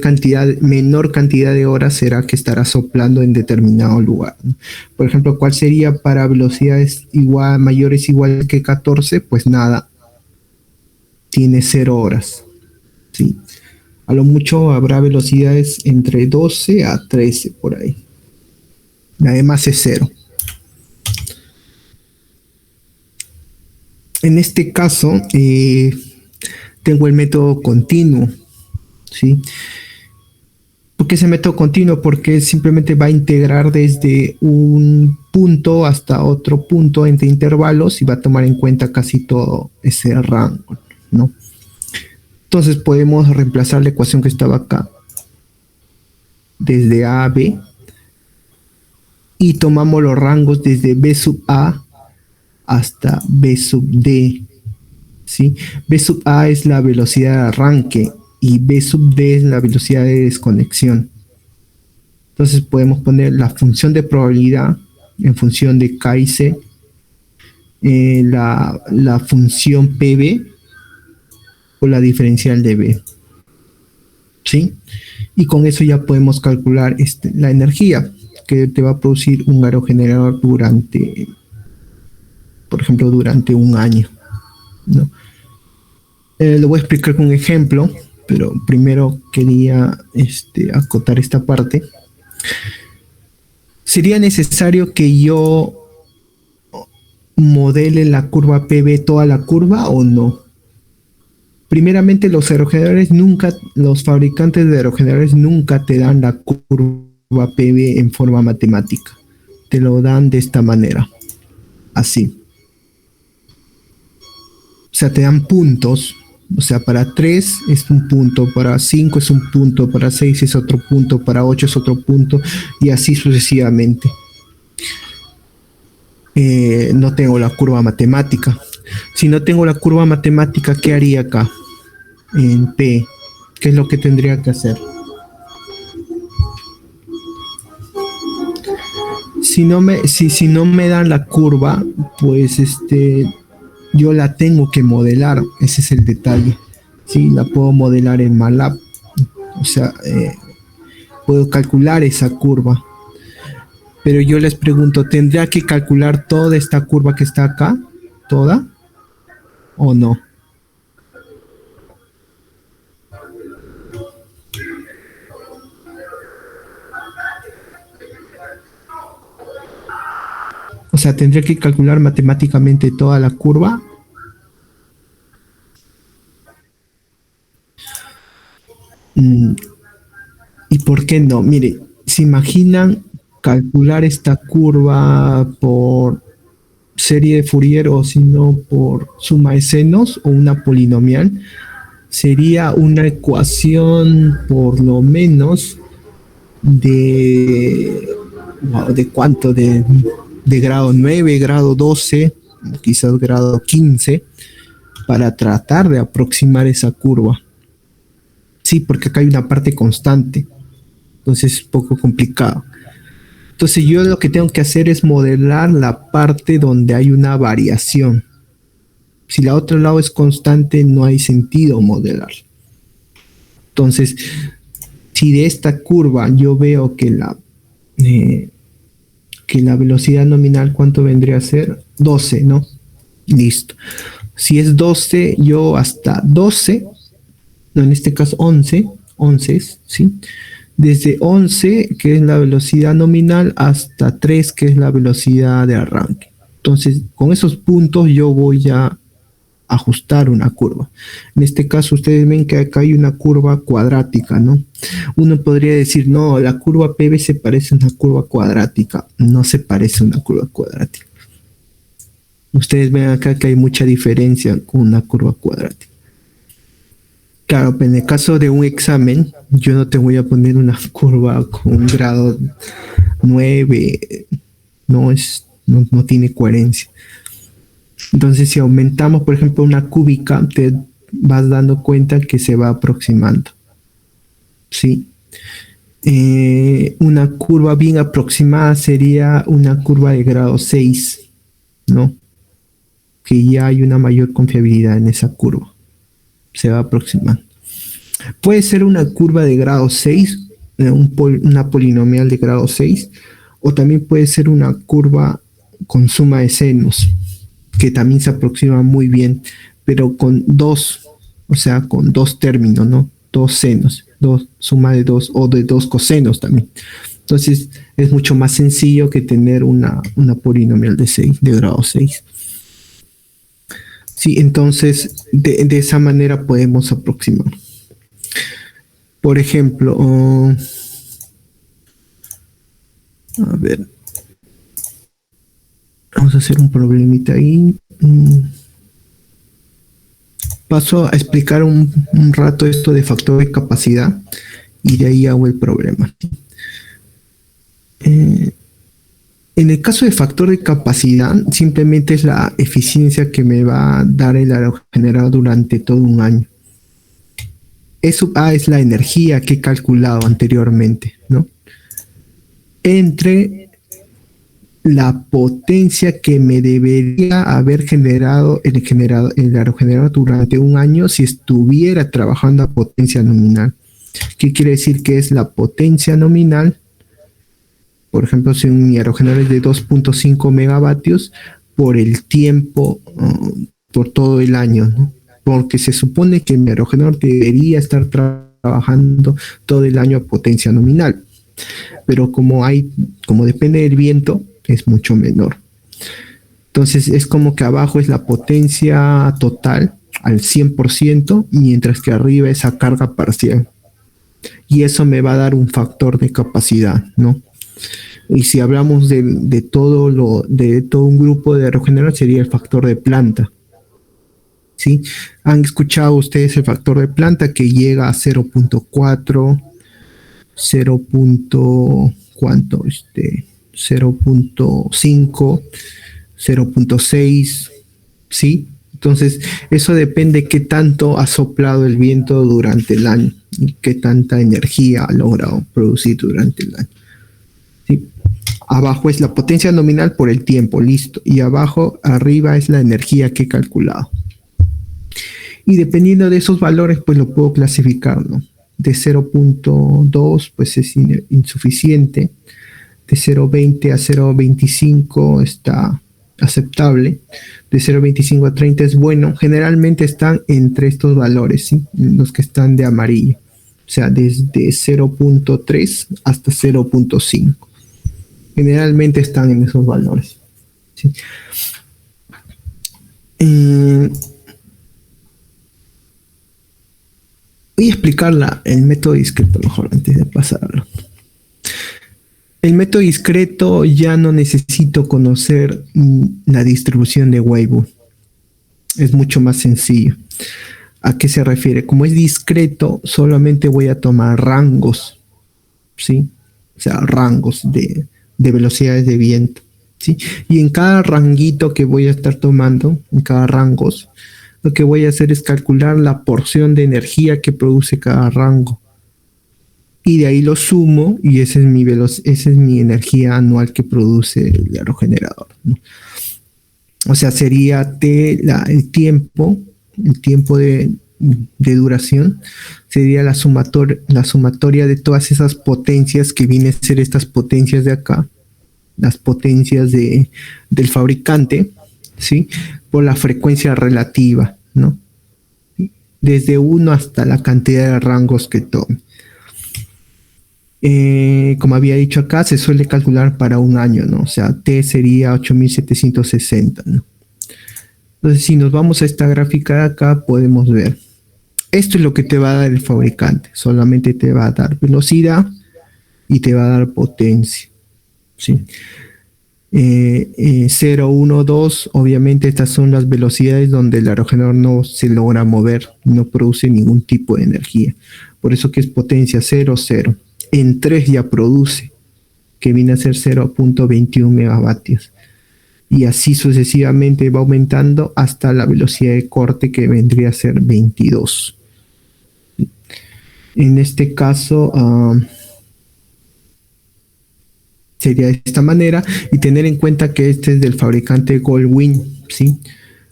cantidad de horas será que estará soplando en determinado lugar, ¿no? Por ejemplo, ¿cuál sería para velocidades mayores igual que 14? Pues nada, tiene 0 horas, ¿sí? A lo mucho habrá velocidades entre 12 a 13 por ahí. Además es 0. En este caso, tengo el método continuo, ¿sí? ¿Por qué ese método continuo? Porque simplemente va a integrar desde un punto hasta otro punto entre intervalos y va a tomar en cuenta casi todo ese rango, ¿no? Entonces podemos reemplazar la ecuación que estaba acá desde A a B y tomamos los rangos desde B sub A hasta B sub D, ¿sí? B sub A es la velocidad de arranque y B sub D es la velocidad de desconexión. Entonces podemos poner la función de probabilidad en función de K y C, la función PB o la diferencial de B. ¿Sí? Y con eso ya podemos calcular la energía que te va a producir un aerogenerador durante, por ejemplo, durante un año, ¿no? Lo voy a explicar con un ejemplo, pero primero quería acotar esta parte. ¿Sería necesario que yo modele la curva PV, toda la curva, o no? Primeramente, los fabricantes de aerogeneradores nunca te dan la curva PV en forma matemática. Te lo dan de esta manera, así. O sea, te dan puntos. O sea, para 3 es un punto, para 5 es un punto, para 6 es otro punto, para 8 es otro punto, y así sucesivamente. No tengo la curva matemática. Si no tengo la curva matemática, ¿qué haría acá? En P, ¿qué es lo que tendría que hacer? Si no me dan la curva, pues yo la tengo que modelar, ese es el detalle. Sí, la puedo modelar en MATLAB, o sea, puedo calcular esa curva. Pero yo les pregunto, ¿tendría que calcular toda esta curva que está acá? ¿Toda? ¿O no? O sea, ¿tendría que calcular matemáticamente toda la curva? ¿Y por qué no? Mire, ¿se imaginan calcular esta curva por serie de Fourier o si no por suma de senos o una polinomial? Sería una ecuación por lo menos ¿de cuánto? De grado 9, grado 12, quizás grado 15, para tratar de aproximar esa curva. Sí, porque acá hay una parte constante, entonces es un poco complicado. Entonces yo lo que tengo que hacer es modelar la parte donde hay una variación. Si la otro lado es constante, no hay sentido modelar. Entonces, si de esta curva yo veo que la velocidad nominal, ¿cuánto vendría a ser? 12, ¿no? Listo. Si es 12, yo hasta 12, no, en este caso 11, ¿sí? Desde 11, que es la velocidad nominal, hasta 3, que es la velocidad de arranque. Entonces, con esos puntos yo voy a ajustar una curva. En este caso, ustedes ven que acá hay una curva cuadrática, ¿no? Uno podría decir, no, la curva PV se parece a una curva cuadrática. No se parece a una curva cuadrática. Ustedes ven acá que hay mucha diferencia con una curva cuadrática. Claro, en el caso de un examen, yo no te voy a poner una curva con un grado 9, no tiene coherencia. Entonces, si aumentamos, por ejemplo, una cúbica, te vas dando cuenta que se va aproximando. ¿Sí? Una curva bien aproximada sería una curva de grado 6, ¿no? Que ya hay una mayor confiabilidad en esa curva. Se va aproximando. Puede ser una curva de grado 6, una polinomial de grado 6, o también puede ser una curva con suma de senos, que también se aproxima muy bien, pero con dos, o sea, con dos términos, ¿no? Dos senos, suma de dos, o de dos cosenos también. Entonces, es mucho más sencillo que tener una polinomial de grado 6. Sí, entonces, de esa manera podemos aproximar. Por ejemplo, a ver, vamos a hacer un problemita ahí. Paso a explicar un rato esto de factor de capacidad y de ahí hago el problema. En el caso de factor de capacidad, simplemente es la eficiencia que me va a dar el aerogenerador durante todo un año. Eso es la energía que he calculado anteriormente, ¿no? entre la potencia que me debería haber generado el aerogenerador durante un año si estuviera trabajando a potencia nominal. ¿Qué quiere decir que es la potencia nominal? Por ejemplo, si mi aerogenerador es de 2.5 megavatios por el tiempo, por todo el año, ¿no? Porque se supone que mi aerogenerador debería estar trabajando todo el año a potencia nominal. Pero como depende del viento, es mucho menor. Entonces es como que abajo es la potencia total al 100%, mientras que arriba es a carga parcial. Y eso me va a dar un factor de capacidad, ¿no? Y si hablamos de todo un grupo de aerogeneradores, sería el factor de planta. ¿Sí? ¿Han escuchado ustedes el factor de planta que llega a 0.4, 0. ¿Cuánto? 0.5, 0.6, ¿sí? Entonces, eso depende qué tanto ha soplado el viento durante el año y qué tanta energía ha logrado producir durante el año. ¿Sí? Abajo es la potencia nominal por el tiempo, listo. Y arriba es la energía que he calculado. Y dependiendo de esos valores, pues lo puedo clasificar, ¿no? De 0.2, pues es insuficiente. De 0.20 a 0.25 está aceptable. De 0.25 a 30 es bueno. Generalmente están entre estos valores, ¿sí? Los que están de amarillo. O sea, desde 0.3 hasta 0.5. Generalmente están en esos valores, ¿sí? Voy a explicar el método discreto mejor antes de pasarlo. El método discreto ya no necesito conocer la distribución de Weibull. Es mucho más sencillo. ¿A qué se refiere? Como es discreto, solamente voy a tomar rangos, ¿sí? O sea, rangos de velocidades de viento, ¿sí? Y en cada ranguito que voy a estar tomando, en cada rangos, lo que voy a hacer es calcular la porción de energía que produce cada rango. Y de ahí lo sumo y esa es mi energía anual que produce el aerogenerador, ¿no? O sea, sería el tiempo de duración, sería la sumatoria de todas esas potencias que vienen a ser estas potencias de acá, las potencias del fabricante, ¿sí? Por la frecuencia relativa, ¿no? Desde 1 hasta la cantidad de rangos que tome. Como había dicho acá, se suele calcular para un año, ¿no? O sea, T sería 8760, ¿no? Entonces, si nos vamos a esta gráfica de acá, podemos ver. Esto es lo que te va a dar el fabricante. Solamente te va a dar velocidad y te va a dar potencia, ¿sí? 0, 1, 2, obviamente estas son las velocidades donde el aerogenerador no se logra mover, no produce ningún tipo de energía. Por eso que es potencia 0, 0. En 3 ya produce, que viene a ser 0.21 megavatios. Y así sucesivamente va aumentando hasta la velocidad de corte que vendría a ser 22. En este caso sería de esta manera, y tener en cuenta que este es del fabricante Goldwing, ¿sí?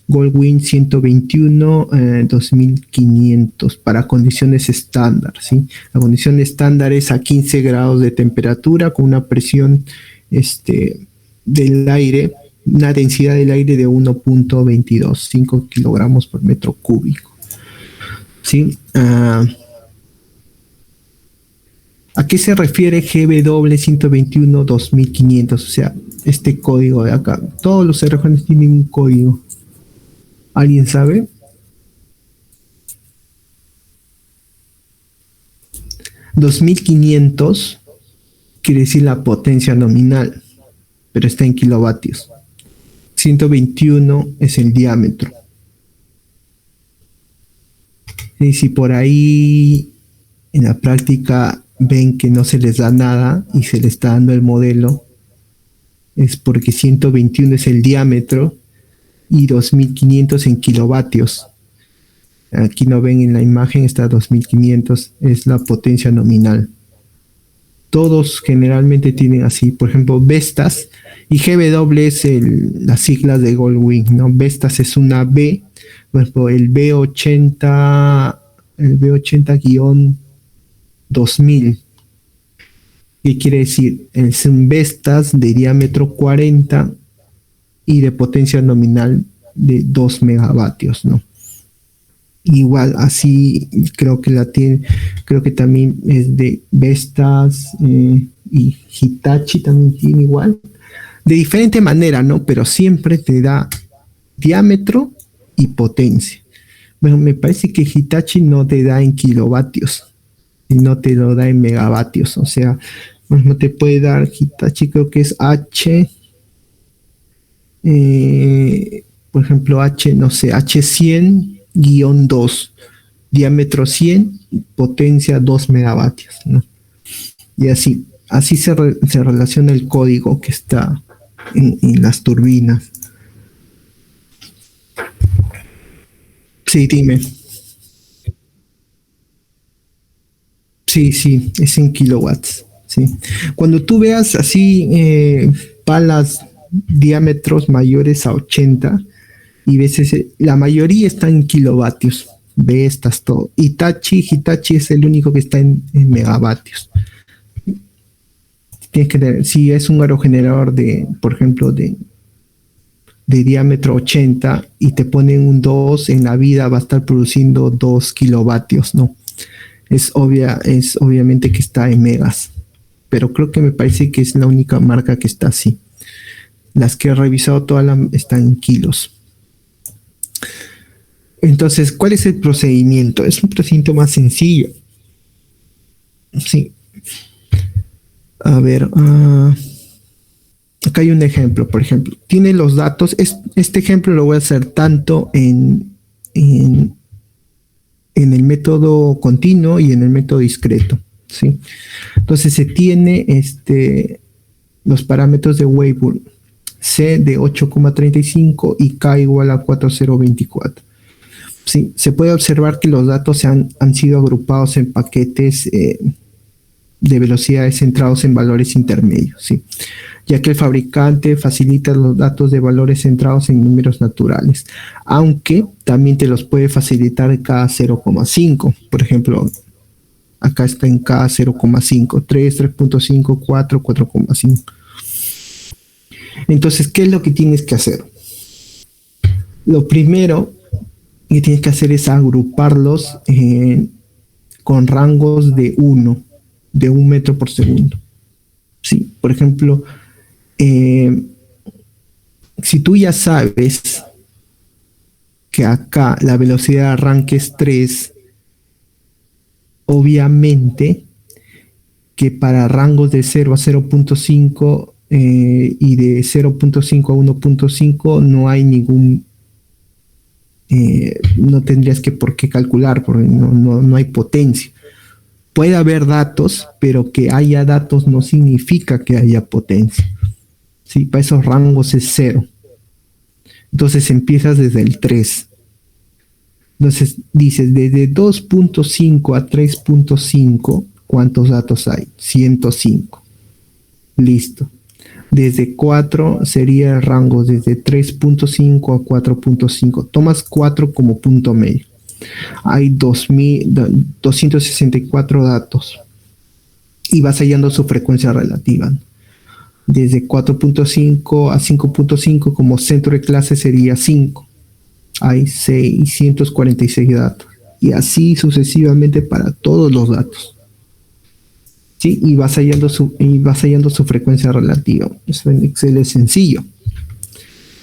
Goldwing 121 2500 para condiciones estándar, ¿sí? La condición estándar es a 15 grados de temperatura con una presión del aire, una densidad del aire de 1.22, 5 kilogramos por metro cúbico, ¿sí? ¿A qué se refiere GW 121 2500? O sea, este código de acá. Todos los aerogeneradores tienen un código. ¿Alguien sabe? $2500 quiere decir la potencia nominal, pero está en kilovatios. 121 es el diámetro. Y si por ahí en la práctica ven que no se les da nada y se les está dando el modelo, es porque 121 es el diámetro y 2500 en kilovatios. Aquí no ven en la imagen, está 2500, es la potencia nominal. Todos generalmente tienen así, por ejemplo, Vestas y GW es las siglas de Goldwing, ¿no? Vestas es una B, por ejemplo, el B80-2000. ¿Qué quiere decir? Es un Vestas de diámetro 40 y de potencia nominal de 2 megavatios, ¿no? Igual, así creo que también es de Vestas y Hitachi también tiene igual. De diferente manera, ¿no? Pero siempre te da diámetro y potencia. Bueno, me parece que Hitachi no te da en kilovatios, y no te lo da en megavatios. O sea, no te puede dar Hitachi, creo que es por ejemplo, no sé, H100-2, diámetro 100, potencia 2 megavatios, ¿no? Y así se relaciona el código que está en las turbinas. Sí, dime. Sí, es en kilowatts. Sí. Cuando tú veas así palas diámetros mayores a 80 y ves la mayoría está en kilovatios. Ve estas todo. Hitachi es el único que está en megavatios. Tienes que tener, si es un aerogenerador por ejemplo, de diámetro 80 y te ponen un 2 en la vida va a estar produciendo 2 kilovatios, ¿no? Es obviamente que está en megas, pero creo que me parece que es la única marca que está así. Las que he revisado todas están en kilos. Entonces, ¿cuál es el procedimiento? Es un procedimiento más sencillo. Sí. A ver, acá hay un ejemplo, por ejemplo. Tiene los datos. Este ejemplo lo voy a hacer tanto en el método continuo y en el método discreto, ¿sí? Entonces se tiene los parámetros de Weibull, C de 8,35 y K igual a 4024. Sí, se puede observar que los datos han sido agrupados en paquetes de velocidades centrados en valores intermedios, ¿sí? Ya que el fabricante facilita los datos de valores centrados en números naturales, aunque también te los puede facilitar cada 0,5. Por ejemplo, acá está en cada 0,5, 3, 3.5, 4, 4,5. Entonces, ¿qué es lo que tienes que hacer? Lo primero que tienes que hacer es agruparlos con rangos de 1 metro por segundo. Sí, por ejemplo, si tú ya sabes que acá la velocidad de arranque es 3, obviamente que para rangos de 0 a 0.5 y de 0.5 a 1.5 no hay no tendrías que por qué calcular, porque no hay potencia. Puede haber datos, pero que haya datos no significa que haya potencia. Sí, para esos rangos es 0. Entonces empiezas desde el 3. Entonces dices, desde 2.5 a 3.5, ¿cuántos datos hay? 105. Listo. Desde 4 sería el rango desde 3.5 a 4.5. Tomas 4 como punto medio. Hay 264 datos y vas hallando su frecuencia relativa. Desde 4.5 a 5.5 como centro de clase sería 5. Hay 646 datos y así sucesivamente para todos los datos. ¿Sí? Y vas hallando su frecuencia relativa. Eso en Excel es sencillo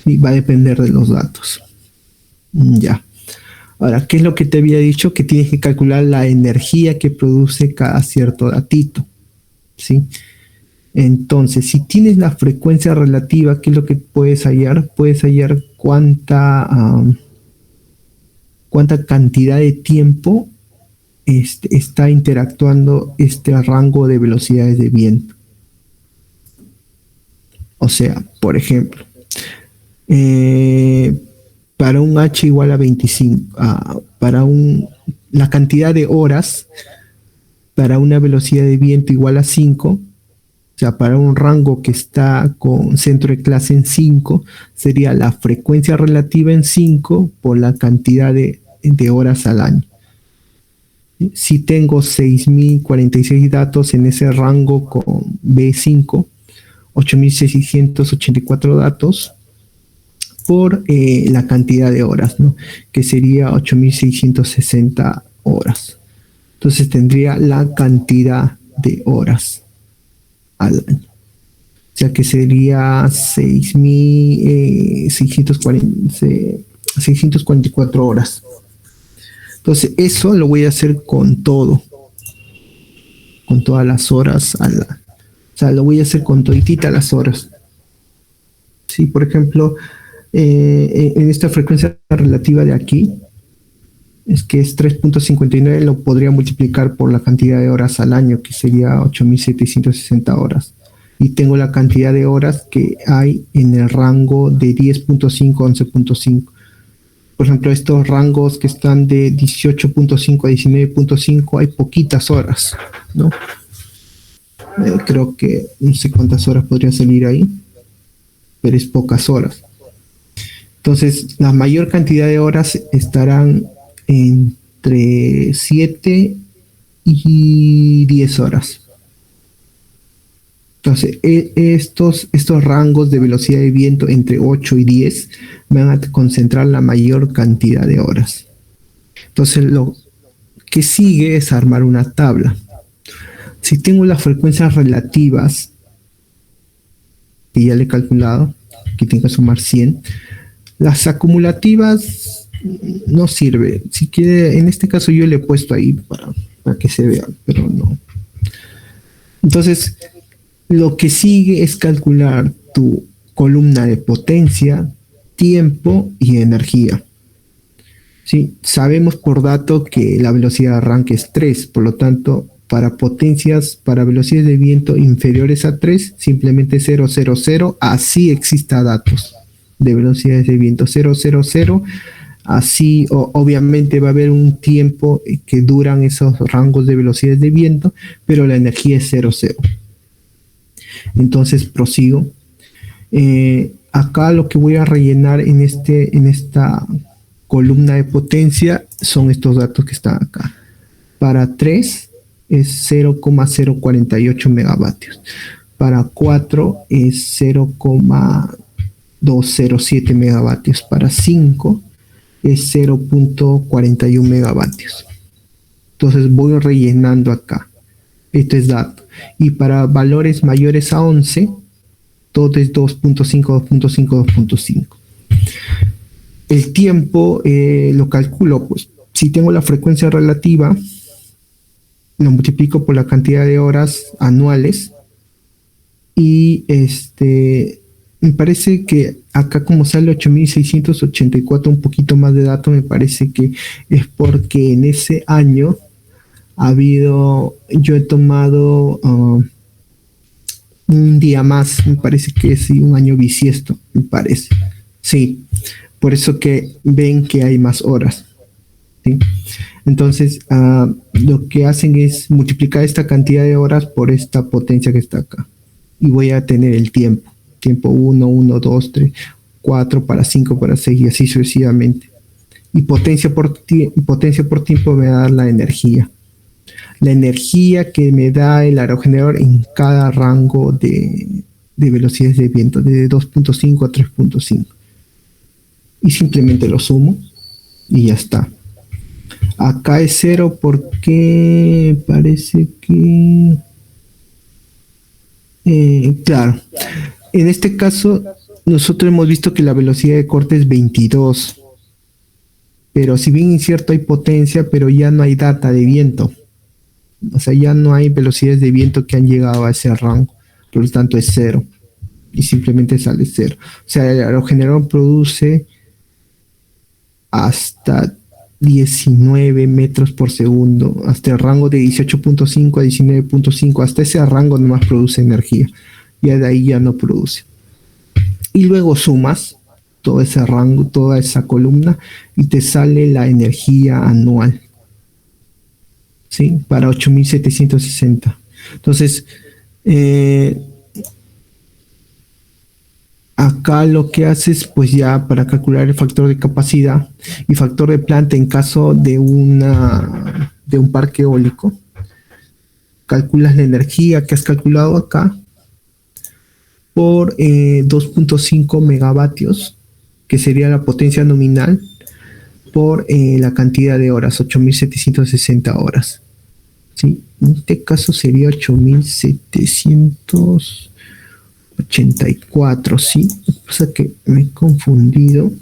y va a depender de los datos. Ya. Ahora, ¿qué es lo que te había dicho? Que tienes que calcular la energía que produce cada cierto datito, ¿sí? Entonces, si tienes la frecuencia relativa, ¿qué es lo que puedes hallar? Puedes hallar cuánta cantidad de tiempo está interactuando este rango de velocidades de viento. O sea, por ejemplo, para un H igual a 25, la cantidad de horas para una velocidad de viento igual a 5, o sea, para un rango que está con centro de clase en 5, sería la frecuencia relativa en 5 por la cantidad de horas al año. Si tengo 6.046 datos en ese rango con B5, 8.684 datos por la cantidad de horas, ¿no? Que sería 8.660 horas. Entonces tendría la cantidad de horas al año. O sea que sería 644 horas. Entonces eso lo voy a hacer con todo, con todas las horas. O sea, lo voy a hacer con toditita las horas. Sí, por ejemplo, en esta frecuencia relativa de aquí, es que es 3.59, lo podría multiplicar por la cantidad de horas al año, que sería 8.760 horas. Y tengo la cantidad de horas que hay en el rango de 10.5 a 11.5. Por ejemplo, estos rangos que están de 18.5 a 19.5, hay poquitas horas, ¿no? Creo que no sé cuántas horas podría salir ahí, pero es pocas horas. Entonces, la mayor cantidad de horas estarán entre 7 y 10 horas. Entonces, estos rangos de velocidad de viento entre 8 y 10 van a concentrar la mayor cantidad de horas. Entonces, lo que sigue es armar una tabla. Si tengo las frecuencias relativas, que ya le he calculado, que tengo que sumar 100, las acumulativas no sirve. Si quiere, en este caso yo le he puesto ahí para que se vea, pero no. Entonces, lo que sigue es calcular tu columna de potencia, tiempo y energía. ¿Sí? Sabemos por dato que la velocidad de arranque es 3, por lo tanto, para velocidades de viento inferiores a 3, simplemente 000, así exista datos de velocidades de viento 000, así obviamente va a haber un tiempo que duran esos rangos de velocidades de viento, pero la energía es 0. Entonces prosigo. Acá lo que voy a rellenar en esta columna de potencia son estos datos que están acá. Para 3 es 0,048 megavatios. Para 4 es 0,207 megavatios. Para 5 es 0,41 megavatios. Entonces voy rellenando acá. Esto es dato. Y para valores mayores a 11, todo es 2.5, 2.5, 2.5. El tiempo lo calculo, pues, si tengo la frecuencia relativa, lo multiplico por la cantidad de horas anuales y me parece que acá como sale 8.684, un poquito más de datos, me parece que es porque en ese año yo he tomado un día más, me parece que es un año bisiesto, me parece. Sí, por eso que ven que hay más horas. ¿Sí? Entonces, lo que hacen es multiplicar esta cantidad de horas por esta potencia que está acá. Y voy a tener el tiempo. Tiempo 1, 1, 2, 3, 4, para 5, para 6 y así sucesivamente. Y potencia por tiempo me va a dar la energía. La energía que me da el aerogenerador en cada rango de velocidades de viento, de 2.5 a 3.5. Y simplemente lo sumo y ya está. Acá es 0 porque parece que... claro, en este caso nosotros hemos visto que la velocidad de corte es 22. Pero si bien es cierto hay potencia, pero ya no hay data de viento. O sea, ya no hay velocidades de viento que han llegado a ese rango. Por lo tanto es 0. Y simplemente sale 0. O sea, el aerogenerador produce hasta 19 metros por segundo, hasta el rango de 18.5 a 19.5, hasta ese rango nomás produce energía, ya de ahí ya no produce. Y luego sumas todo ese rango, toda esa columna, y te sale la energía anual. ¿sí? Para 8760. Entonces, eh, acá lo que haces, pues ya para calcular el factor de capacidad y factor de planta en caso de de un parque eólico, calculas la energía que has calculado acá por 2.5 megavatios, que sería la potencia nominal, por la cantidad de horas, 8760 horas. ¿Sí? En este caso sería 8784, ¿sí? O sea que me he confundido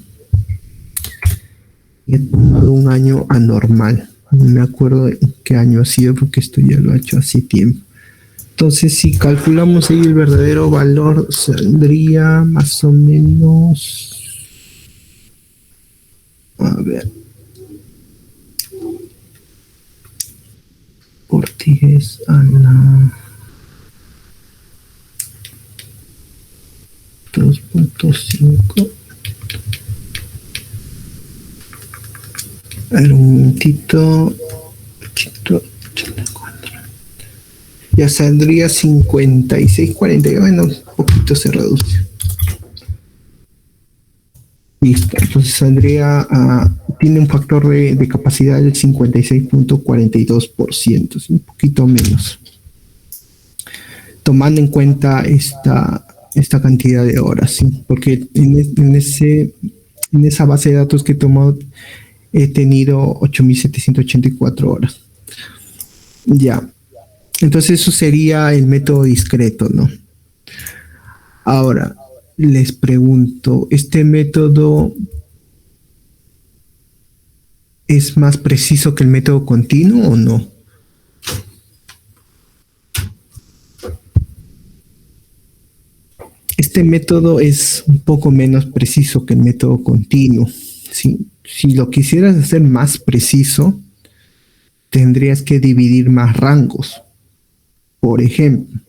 y he tomado un año anormal. No me acuerdo en qué año ha sido porque esto ya lo he hecho hace tiempo. Entonces, si calculamos ahí el verdadero valor, saldría más o menos. A ver. Por 10 a la 2.5. A ver, un momentito. 84. Ya saldría 56.40. Bueno, un poquito se reduce. Listo. Entonces saldría tiene un factor de capacidad del 56.42%, un poquito menos. Tomando en cuenta esta cantidad de horas, ¿sí? Porque en esa base de datos que he tomado he tenido 8.784 horas. Ya. Entonces eso sería el método discreto, ¿no? Ahora, les pregunto, ¿este método es más preciso que el método continuo o no? Este método es un poco menos preciso que el método continuo. Si lo quisieras hacer más preciso, tendrías que dividir más rangos. Por ejemplo,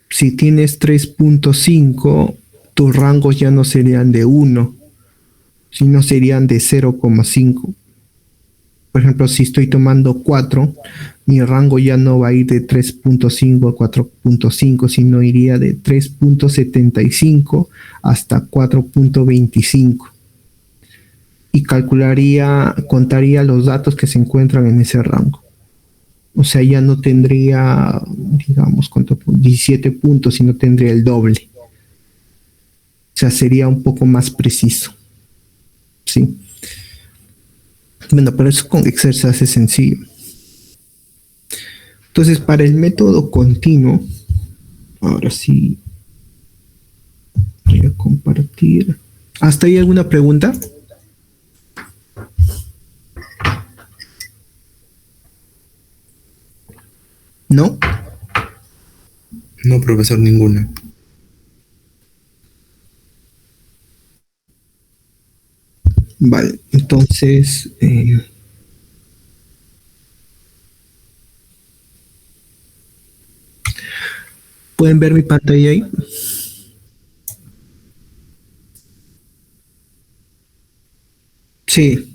si tienes 3.5, tus rangos ya no serían de 1, sino serían de 0,5. Por ejemplo, si estoy tomando 4, mi rango ya no va a ir de 3.5 a 4.5, sino iría de 3.75 hasta 4.25. Y contaría los datos que se encuentran en ese rango. O sea, ya no tendría, digamos, 17 puntos, sino tendría el doble. O sea, sería un poco más preciso. Sí. Bueno, pero eso con Excel se hace sencillo. Entonces, para el método continuo, ahora sí voy a compartir. ¿Hasta ahí alguna pregunta? ¿No? No, profesor, ninguna. Vale, entonces ¿pueden ver mi pantalla ahí? Sí,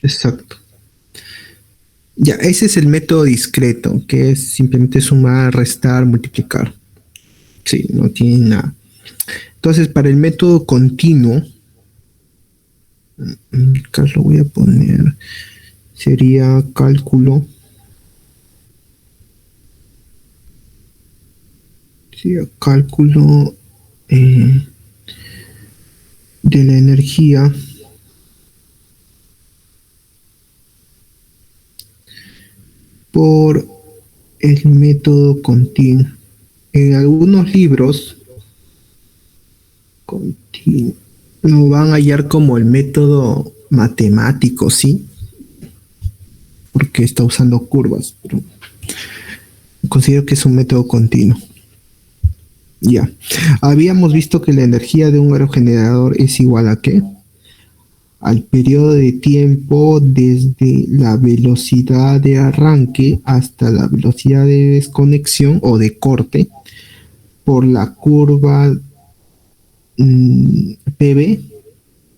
exacto. Ya, ese es el método discreto, que es simplemente sumar, restar, multiplicar. Sí, no tiene nada. Entonces, para el método continuo, acá lo voy a poner, sería cálculo. Sería cálculo de la energía por el método continuo. En algunos libros lo van a hallar como el método matemático, ¿sí? Porque está usando curvas, pero considero que es un método continuo. Ya. Habíamos visto que la energía de un aerogenerador es igual a ¿qué? Al periodo de tiempo desde la velocidad de arranque hasta la velocidad de desconexión o de corte por la curva PV,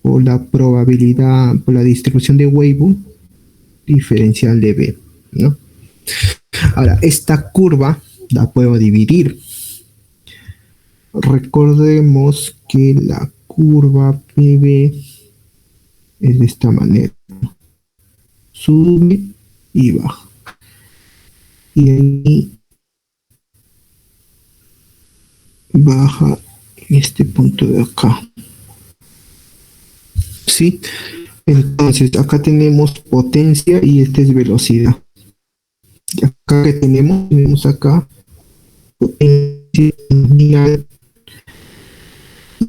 por la probabilidad, por la distribución de Weibull diferencial de B. ¿no? Ahora, esta curva la puedo dividir. Recordemos que la curva PV es de esta manera. Sube y baja. Y ahí baja en este punto de acá. ¿Sí? Entonces, acá tenemos potencia y esta es velocidad. Y acá que tenemos acá potencia nominal.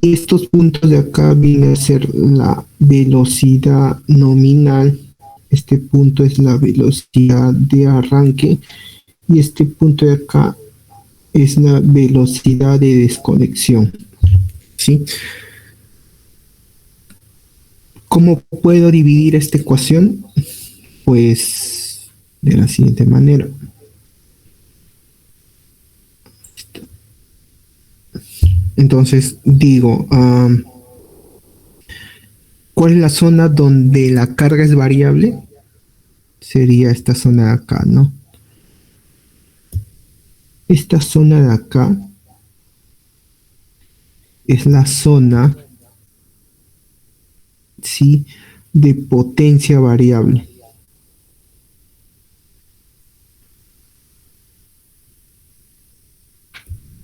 Y estos puntos de acá vienen a ser la velocidad nominal. Este punto es la velocidad de arranque. Y este punto de acá es la velocidad de desconexión. ¿Sí? ¿Cómo puedo dividir esta ecuación? Pues de la siguiente manera. Entonces digo, ¿cuál es la zona donde la carga es variable? Sería esta zona de acá, ¿no? Esta zona de acá es la zona, ¿sí?, de potencia variable.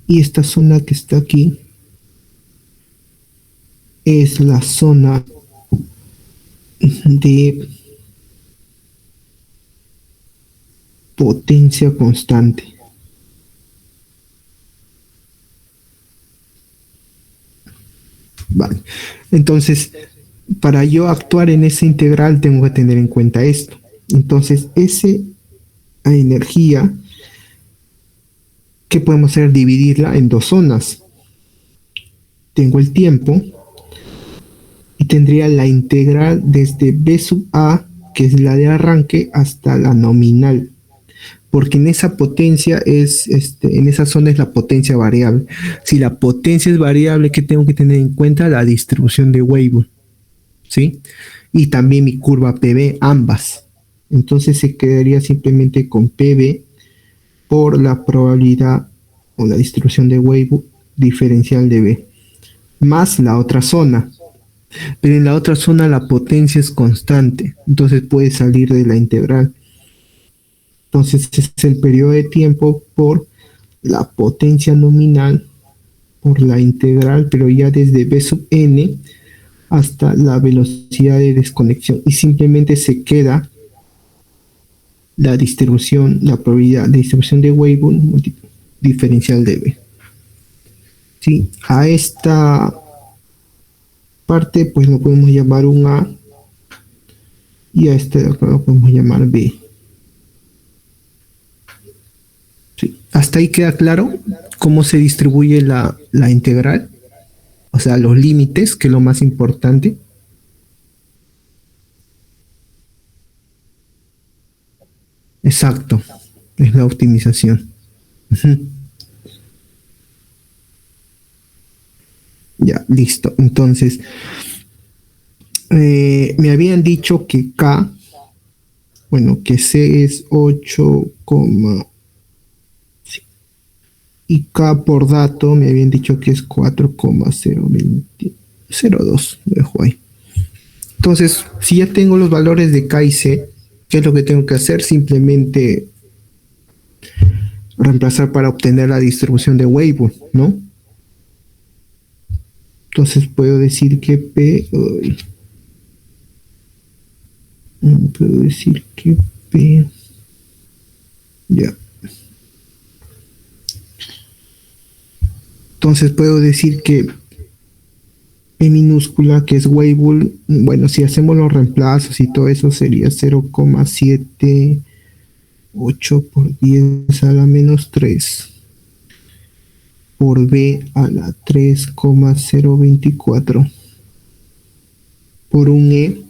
Y esta zona que está aquí es la zona de potencia constante. Vale. Entonces, para yo actuar en esa integral tengo que tener en cuenta esto. Entonces, esa energía, ¿qué podemos hacer? Dividirla en dos zonas. Tengo el tiempo y tendría la integral desde B sub A, que es la de arranque, hasta la nominal. Porque en esa potencia en esa zona es la potencia variable. Si la potencia es variable, ¿qué tengo que tener en cuenta? La distribución de Weibull, ¿sí? Y también mi curva PV, ambas. Entonces se quedaría simplemente con PV por la probabilidad o la distribución de Weibull diferencial de B, más la otra zona. Pero en la otra zona la potencia es constante, entonces puede salir de la integral. Entonces ese es el periodo de tiempo por la potencia nominal por la integral, pero ya desde B sub n hasta la velocidad de desconexión. Y simplemente se queda la distribución, la probabilidad de distribución de Weibull diferencial de B. ¿Sí? A esta parte pues lo podemos llamar un A y a este de acá lo podemos llamar B. Sí. Hasta ahí queda claro cómo se distribuye la integral, o sea, los límites, que es lo más importante. Exacto, es la optimización. Ya, listo. Entonces, me habían dicho que K, bueno, que C es 8, y K por dato me habían dicho que es 4,002. Lo dejo ahí. Entonces, si ya tengo los valores de K y C, ¿qué es lo que tengo que hacer? Simplemente reemplazar para obtener la distribución de Weibull, ¿no? Entonces puedo decir que P, puedo decir que P, ya. Entonces puedo decir que P minúscula, que es Weibull, bueno, si hacemos los reemplazos y todo eso, sería 0,78 por 10 a la menos 3 por B a la 3,024 por un E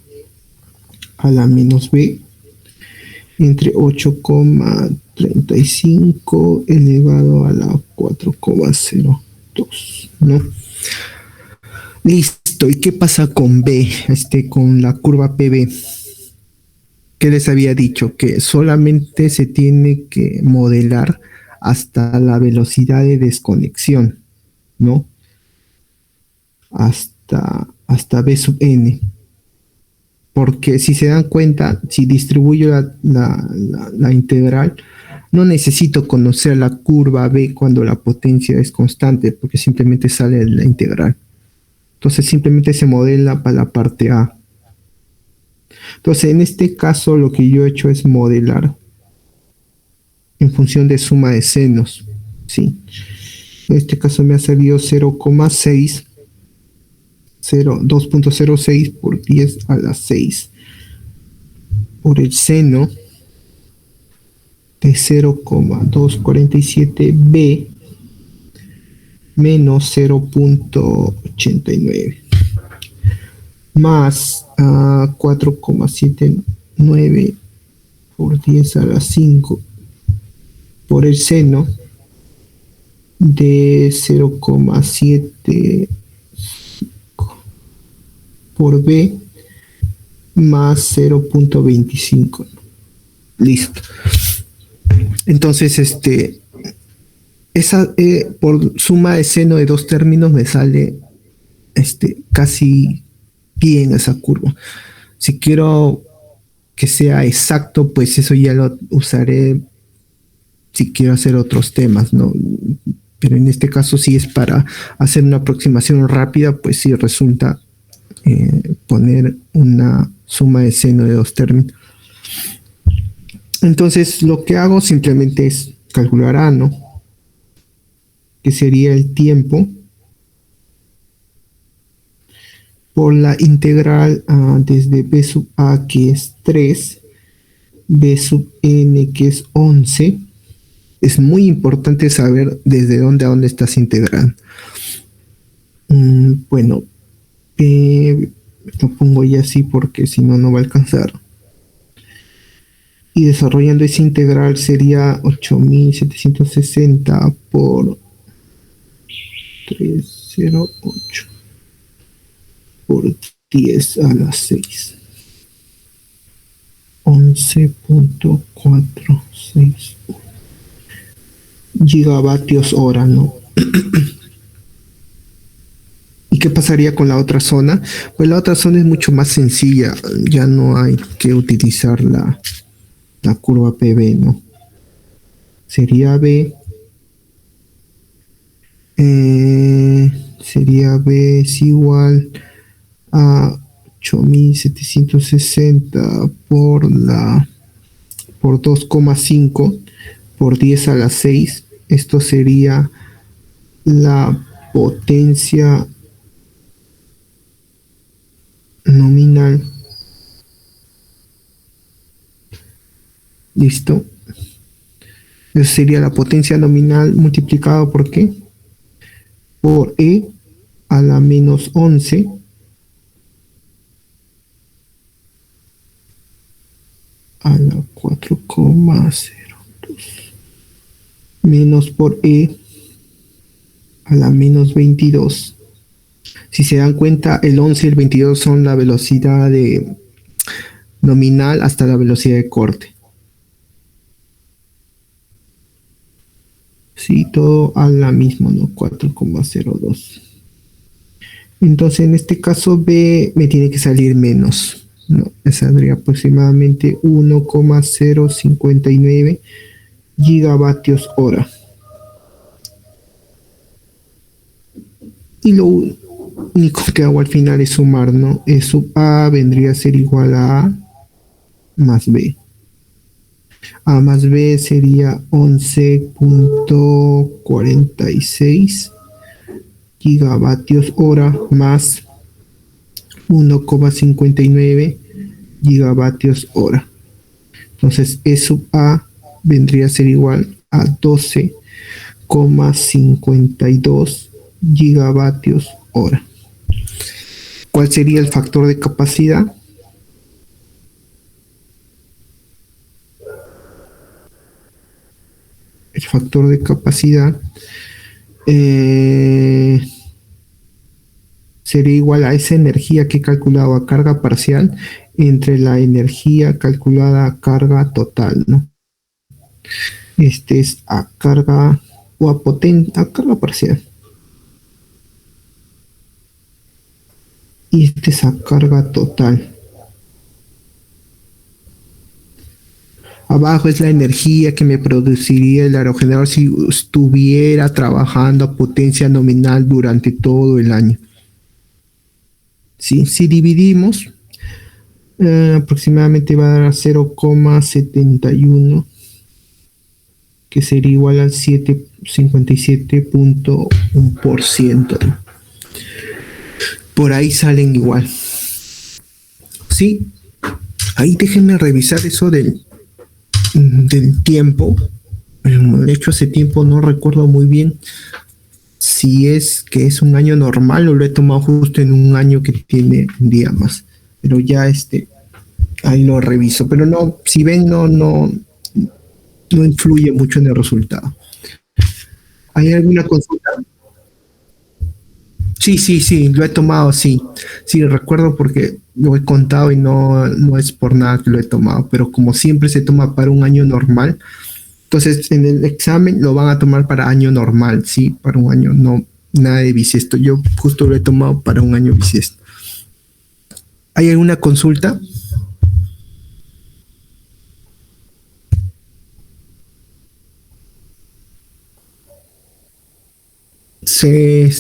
a la menos B entre 8,35 elevado a la 4,02, ¿no? Listo. ¿Y qué pasa con B, con la curva PB? ¿Qué les había dicho? Que solamente se tiene que modelar hasta la velocidad de desconexión, ¿no? Hasta B sub n. Porque si se dan cuenta, si distribuyo la integral, no necesito conocer la curva B cuando la potencia es constante, porque simplemente sale la integral. Entonces simplemente se modela para la parte A. Entonces en este caso lo que yo he hecho es modelar en función de suma de senos. ¿Sí? En este caso me ha salido 0,6, 2.06 por 10 a la 6 por el seno de 0,247b menos 0.89 más 4,79 por 10 a la 5 por el seno de 0,7 por b más 0.25. Listo. Entonces, esa por suma de seno de dos términos me sale casi bien esa curva. Si quiero que sea exacto, pues eso ya lo usaré si quiero hacer otros temas, ¿no? Pero en este caso sí es para hacer una aproximación rápida, pues sí resulta poner una suma de seno de dos términos. Entonces lo que hago simplemente es calcular A, ¿no? Que sería el tiempo por la integral desde B sub A, que es 3, B sub N, que es 11. Es muy importante saber desde dónde a dónde estás integrando. Bueno, lo pongo ya así porque si no, no va a alcanzar. Y desarrollando esa integral sería 8760 por 308 por 10 a la 6. 11.46 gigavatios hora, ¿no? ¿Y qué pasaría con la otra zona? Pues la otra zona es mucho más sencilla, ya no hay que utilizar la curva PB, ¿no? Sería B, es igual a 8760 por 2,5 por 10 a la 6. Esto sería la potencia nominal. ¿Listo? Eso sería la potencia nominal multiplicado por ¿qué? Por E a la menos 11 a la 4,02 menos por E a la menos 22. Si se dan cuenta, el 11 y el 22 son la velocidad de nominal hasta la velocidad de corte. Sí, todo a la misma, ¿no? 4,02. Entonces, en este caso, B me tiene que salir menos, ¿no? Me saldría aproximadamente 1,059 gigavatios hora. Y lo único que hago al final es sumar, ¿no? E sub A vendría a ser igual a A más B. A más B sería 11.46 gigavatios hora más 1,59 gigavatios hora. Entonces E sub A vendría a ser igual a 12,52 gigavatios hora. ¿Cuál sería el factor de capacidad? El factor de capacidad sería igual a esa energía que he calculado a carga parcial entre la energía calculada a carga total, ¿no? Este es a carga o a carga parcial. Y este es a carga total. Abajo es la energía que me produciría el aerogenerador si estuviera trabajando a potencia nominal durante todo el año. ¿Sí? Si dividimos, aproximadamente va a dar a 0,71, que sería igual al 57.1%. Por ahí salen igual. Sí, ahí déjenme revisar eso del tiempo. De hecho, hace tiempo no recuerdo muy bien si es que es un año normal o lo he tomado justo en un año que tiene un día más. Pero ya ahí lo reviso. Pero no, si ven, no influye mucho en el resultado. ¿Hay alguna consulta? Sí, lo he tomado, sí. Sí, recuerdo porque lo he contado y no es por nada que lo he tomado, pero como siempre se toma para un año normal, entonces en el examen lo van a tomar para año normal, sí, para un año, no nada de bisiesto. Yo justo lo he tomado para un año bisiesto. ¿Hay alguna consulta? Se,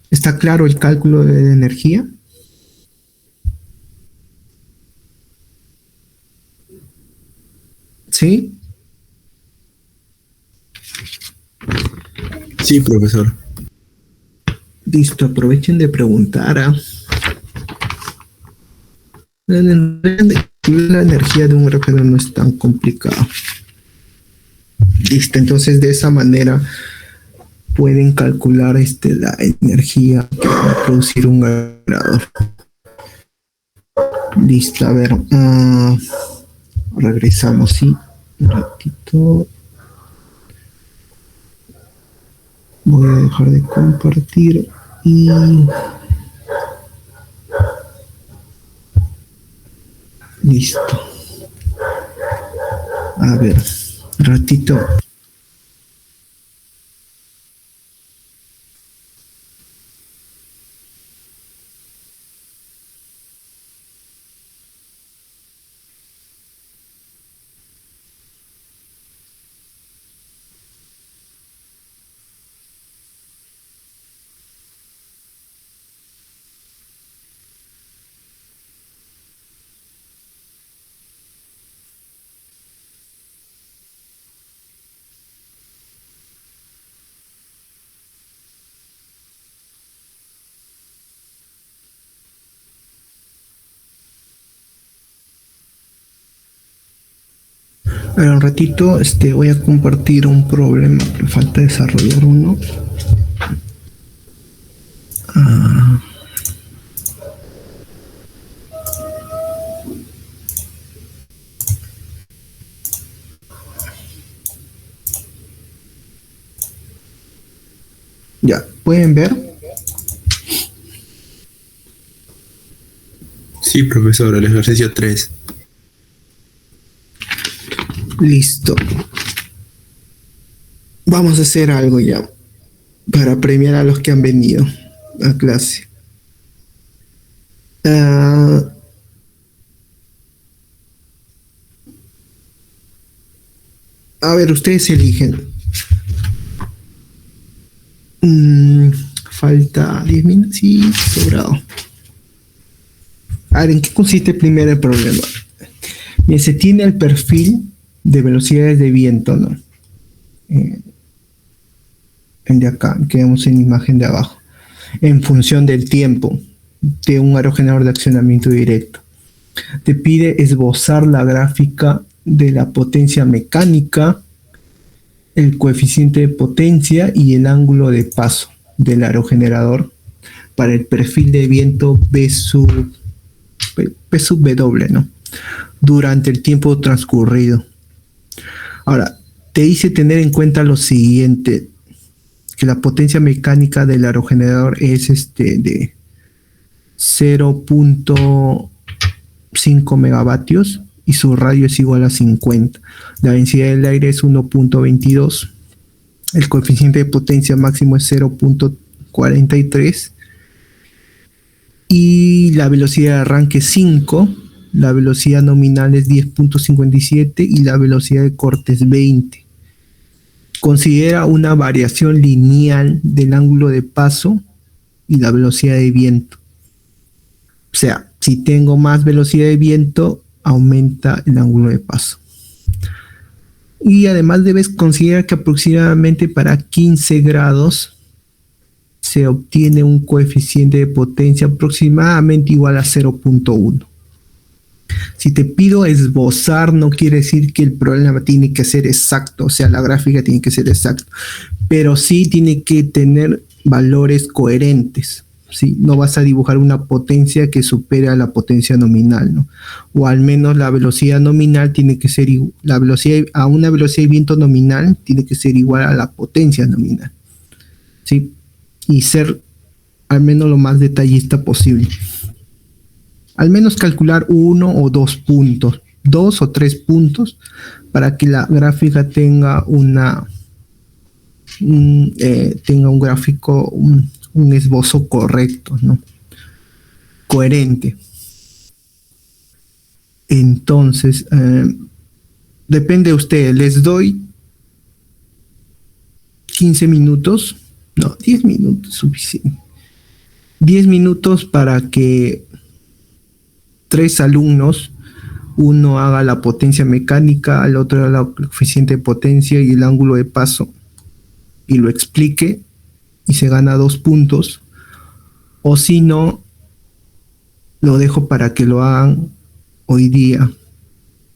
¿Está claro el cálculo de energía? ¿Sí? Sí, profesor. Listo, aprovechen de preguntar. La energía de un reactor no es tan complicado. Listo, entonces de esa manera pueden calcular la energía que va a producir un aerador. Listo, a ver, regresamos, sí, un ratito. Voy a dejar de compartir y listo. A ver, un ratito. Ahora un ratito, voy a compartir un problema que falta desarrollar uno. Ya, ¿pueden ver? Sí, profesor, el ejercicio 3. Listo. Vamos a hacer algo ya para premiar a los que han venido a clase. A ver, ustedes eligen. Falta 10 minutos. Sí, sobrado. A ver, ¿en qué consiste primero el problema? Bien, se tiene el perfil de velocidades de viento, ¿no? El de acá, que vemos en la imagen de abajo, en función del tiempo de un aerogenerador de accionamiento directo. Te pide esbozar la gráfica de la potencia mecánica, el coeficiente de potencia y el ángulo de paso del aerogenerador para el perfil de viento P sub W, ¿no? Durante el tiempo transcurrido. Ahora, te dice tener en cuenta lo siguiente. que la potencia mecánica del aerogenerador es de 0.5 megavatios y su radio es igual a 50. La densidad del aire es 1.22. El coeficiente de potencia máximo es 0.43 y la velocidad de arranque es 5, la velocidad nominal es 10.57 y la velocidad de corte es 20. Considera una variación lineal del ángulo de paso y la velocidad de viento. O sea, si tengo más velocidad de viento, aumenta el ángulo de paso. Y además debes considerar que aproximadamente para 15 grados se obtiene un coeficiente de potencia aproximadamente igual a 0.1. Si te pido esbozar, no quiere decir que el problema tiene que ser exacto, o sea, la gráfica tiene que ser exacta, pero sí tiene que tener valores coherentes. ¿Sí? No vas a dibujar una potencia que supere a la potencia nominal, ¿no? O al menos la velocidad nominal tiene que ser la velocidad a una velocidad de viento nominal tiene que ser igual a la potencia nominal, ¿sí? Y ser al menos lo más detallista posible. Al menos calcular 1 o 2 puntos, 2 o 3 puntos para que la gráfica tenga tenga un gráfico, un esbozo correcto, ¿no? Coherente. Entonces, depende de ustedes. Les doy 15 minutos, no, 10 minutos, suficiente. 10 minutos para que 3 alumnos, uno haga la potencia mecánica, el otro haga el coeficiente de potencia y el ángulo de paso, y lo explique, y se gana 2 puntos, o si no, lo dejo para que lo hagan hoy día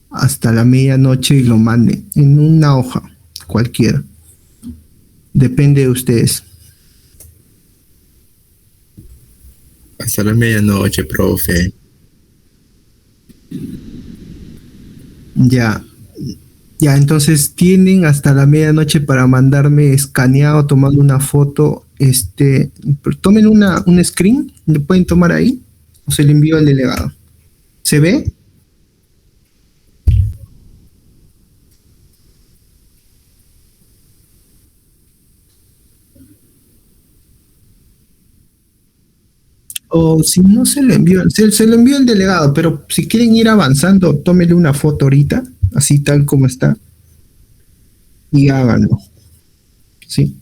hasta la medianoche y lo manden en una hoja cualquiera. Depende de ustedes. Hasta la medianoche, profe. Ya, entonces tienen hasta la medianoche para mandarme escaneado, tomando una foto, tomen un screen, lo pueden tomar ahí, o se le envío al delegado. ¿Se ve? O si no se lo envío, se lo envío al delegado, pero si quieren ir avanzando, tómenle una foto ahorita, así tal como está, y háganlo. ¿Sí?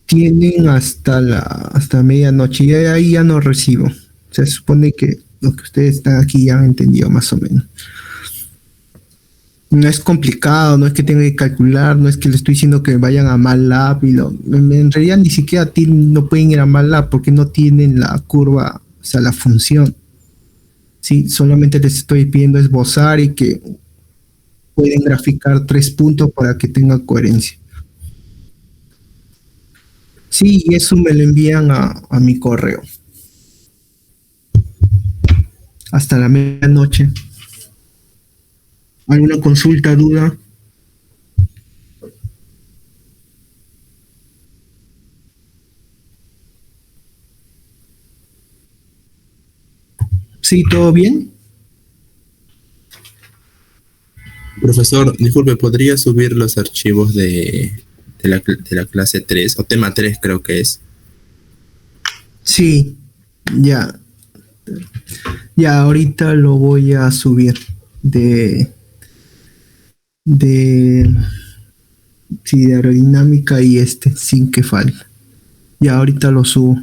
Tienen hasta medianoche, y de ahí ya no recibo. Se supone que lo que ustedes están aquí ya han entendido más o menos. No es complicado, no es que tenga que calcular, no es que le estoy diciendo que vayan a MATLAB en realidad ni siquiera no pueden ir a MATLAB porque no tienen la curva, o sea, la función. Sí, solamente les estoy pidiendo esbozar y que pueden graficar 3 puntos para que tenga coherencia. Sí, y eso me lo envían a mi correo. Hasta la medianoche. ¿Alguna consulta, duda? ¿Sí, todo bien? Profesor, disculpe, ¿podría subir los archivos de la clase 3 o tema 3 creo que es? Sí, ya. Ya, ahorita lo voy a subir de sí, de aerodinámica y sin que falte. Ya, ahorita lo subo.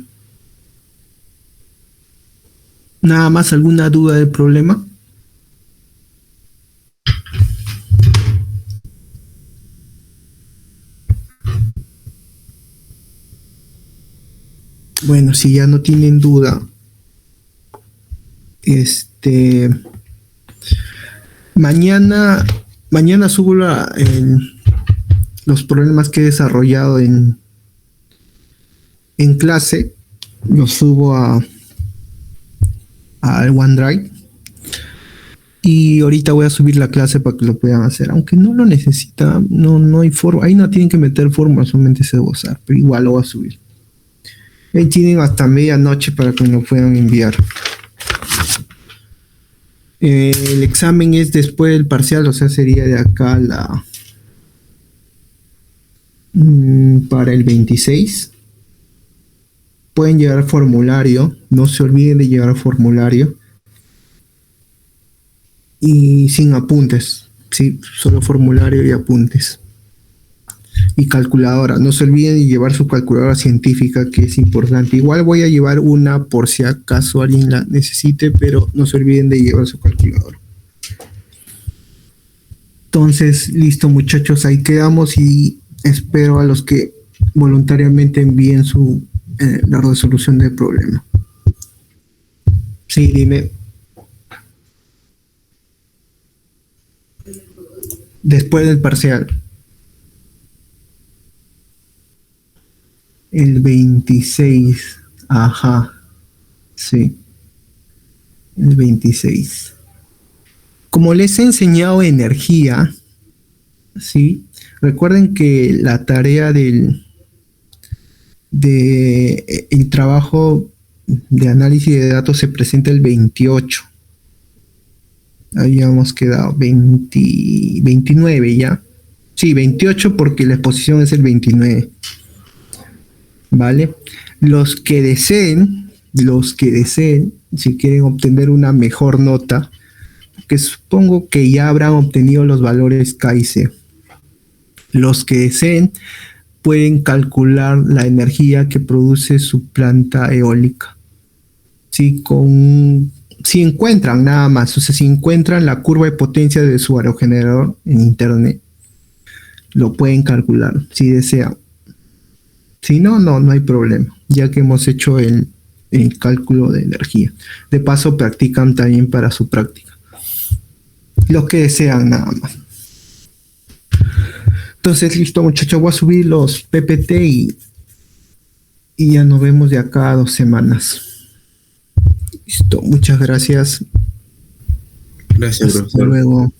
¿Nada más alguna duda del problema? Bueno, si ya no tienen duda, mañana subo los problemas que he desarrollado en clase, los subo al OneDrive Y ahorita voy a subir la clase para que lo puedan hacer, aunque no lo necesita, no hay forma, ahí no tienen que meter forma, solamente se gozar, pero igual lo voy a subir. Ahí tienen hasta medianoche para que lo puedan enviar. El examen es después del parcial, o sea, sería de acá para el 26. Pueden llevar formulario, no se olviden de llevar formulario. Y sin apuntes, sí, solo formulario y apuntes. Y calculadora, no se olviden de llevar su calculadora científica, que es importante. Igual voy a llevar una por si acaso alguien la necesite, pero no se olviden de llevar su calculadora. Entonces, listo muchachos, ahí quedamos y espero a los que voluntariamente envíen la resolución del problema. Sí, dime. Después del parcial. El 26. Ajá. Sí. El 26. Como les he enseñado energía, ¿sí? Recuerden que la tarea el trabajo de análisis de datos se presenta el 28. Habíamos quedado 29 ya. Sí, 28 porque la exposición es el 29. ¿Vale? Los que deseen, si quieren obtener una mejor nota, que supongo que ya habrán obtenido los valores KIC. Los que deseen pueden calcular la energía que produce su planta eólica. ¿Sí? Si encuentran nada más, o sea, si encuentran la curva de potencia de su aerogenerador en internet, lo pueden calcular si desean. Si no, no hay problema, ya que hemos hecho el cálculo de energía. De paso, practican también para su práctica. Los que desean nada más. Entonces, listo, muchachos, voy a subir los PPT y ya nos vemos de acá a 2 semanas. Listo, muchas gracias. Gracias, Hasta profesor. luego.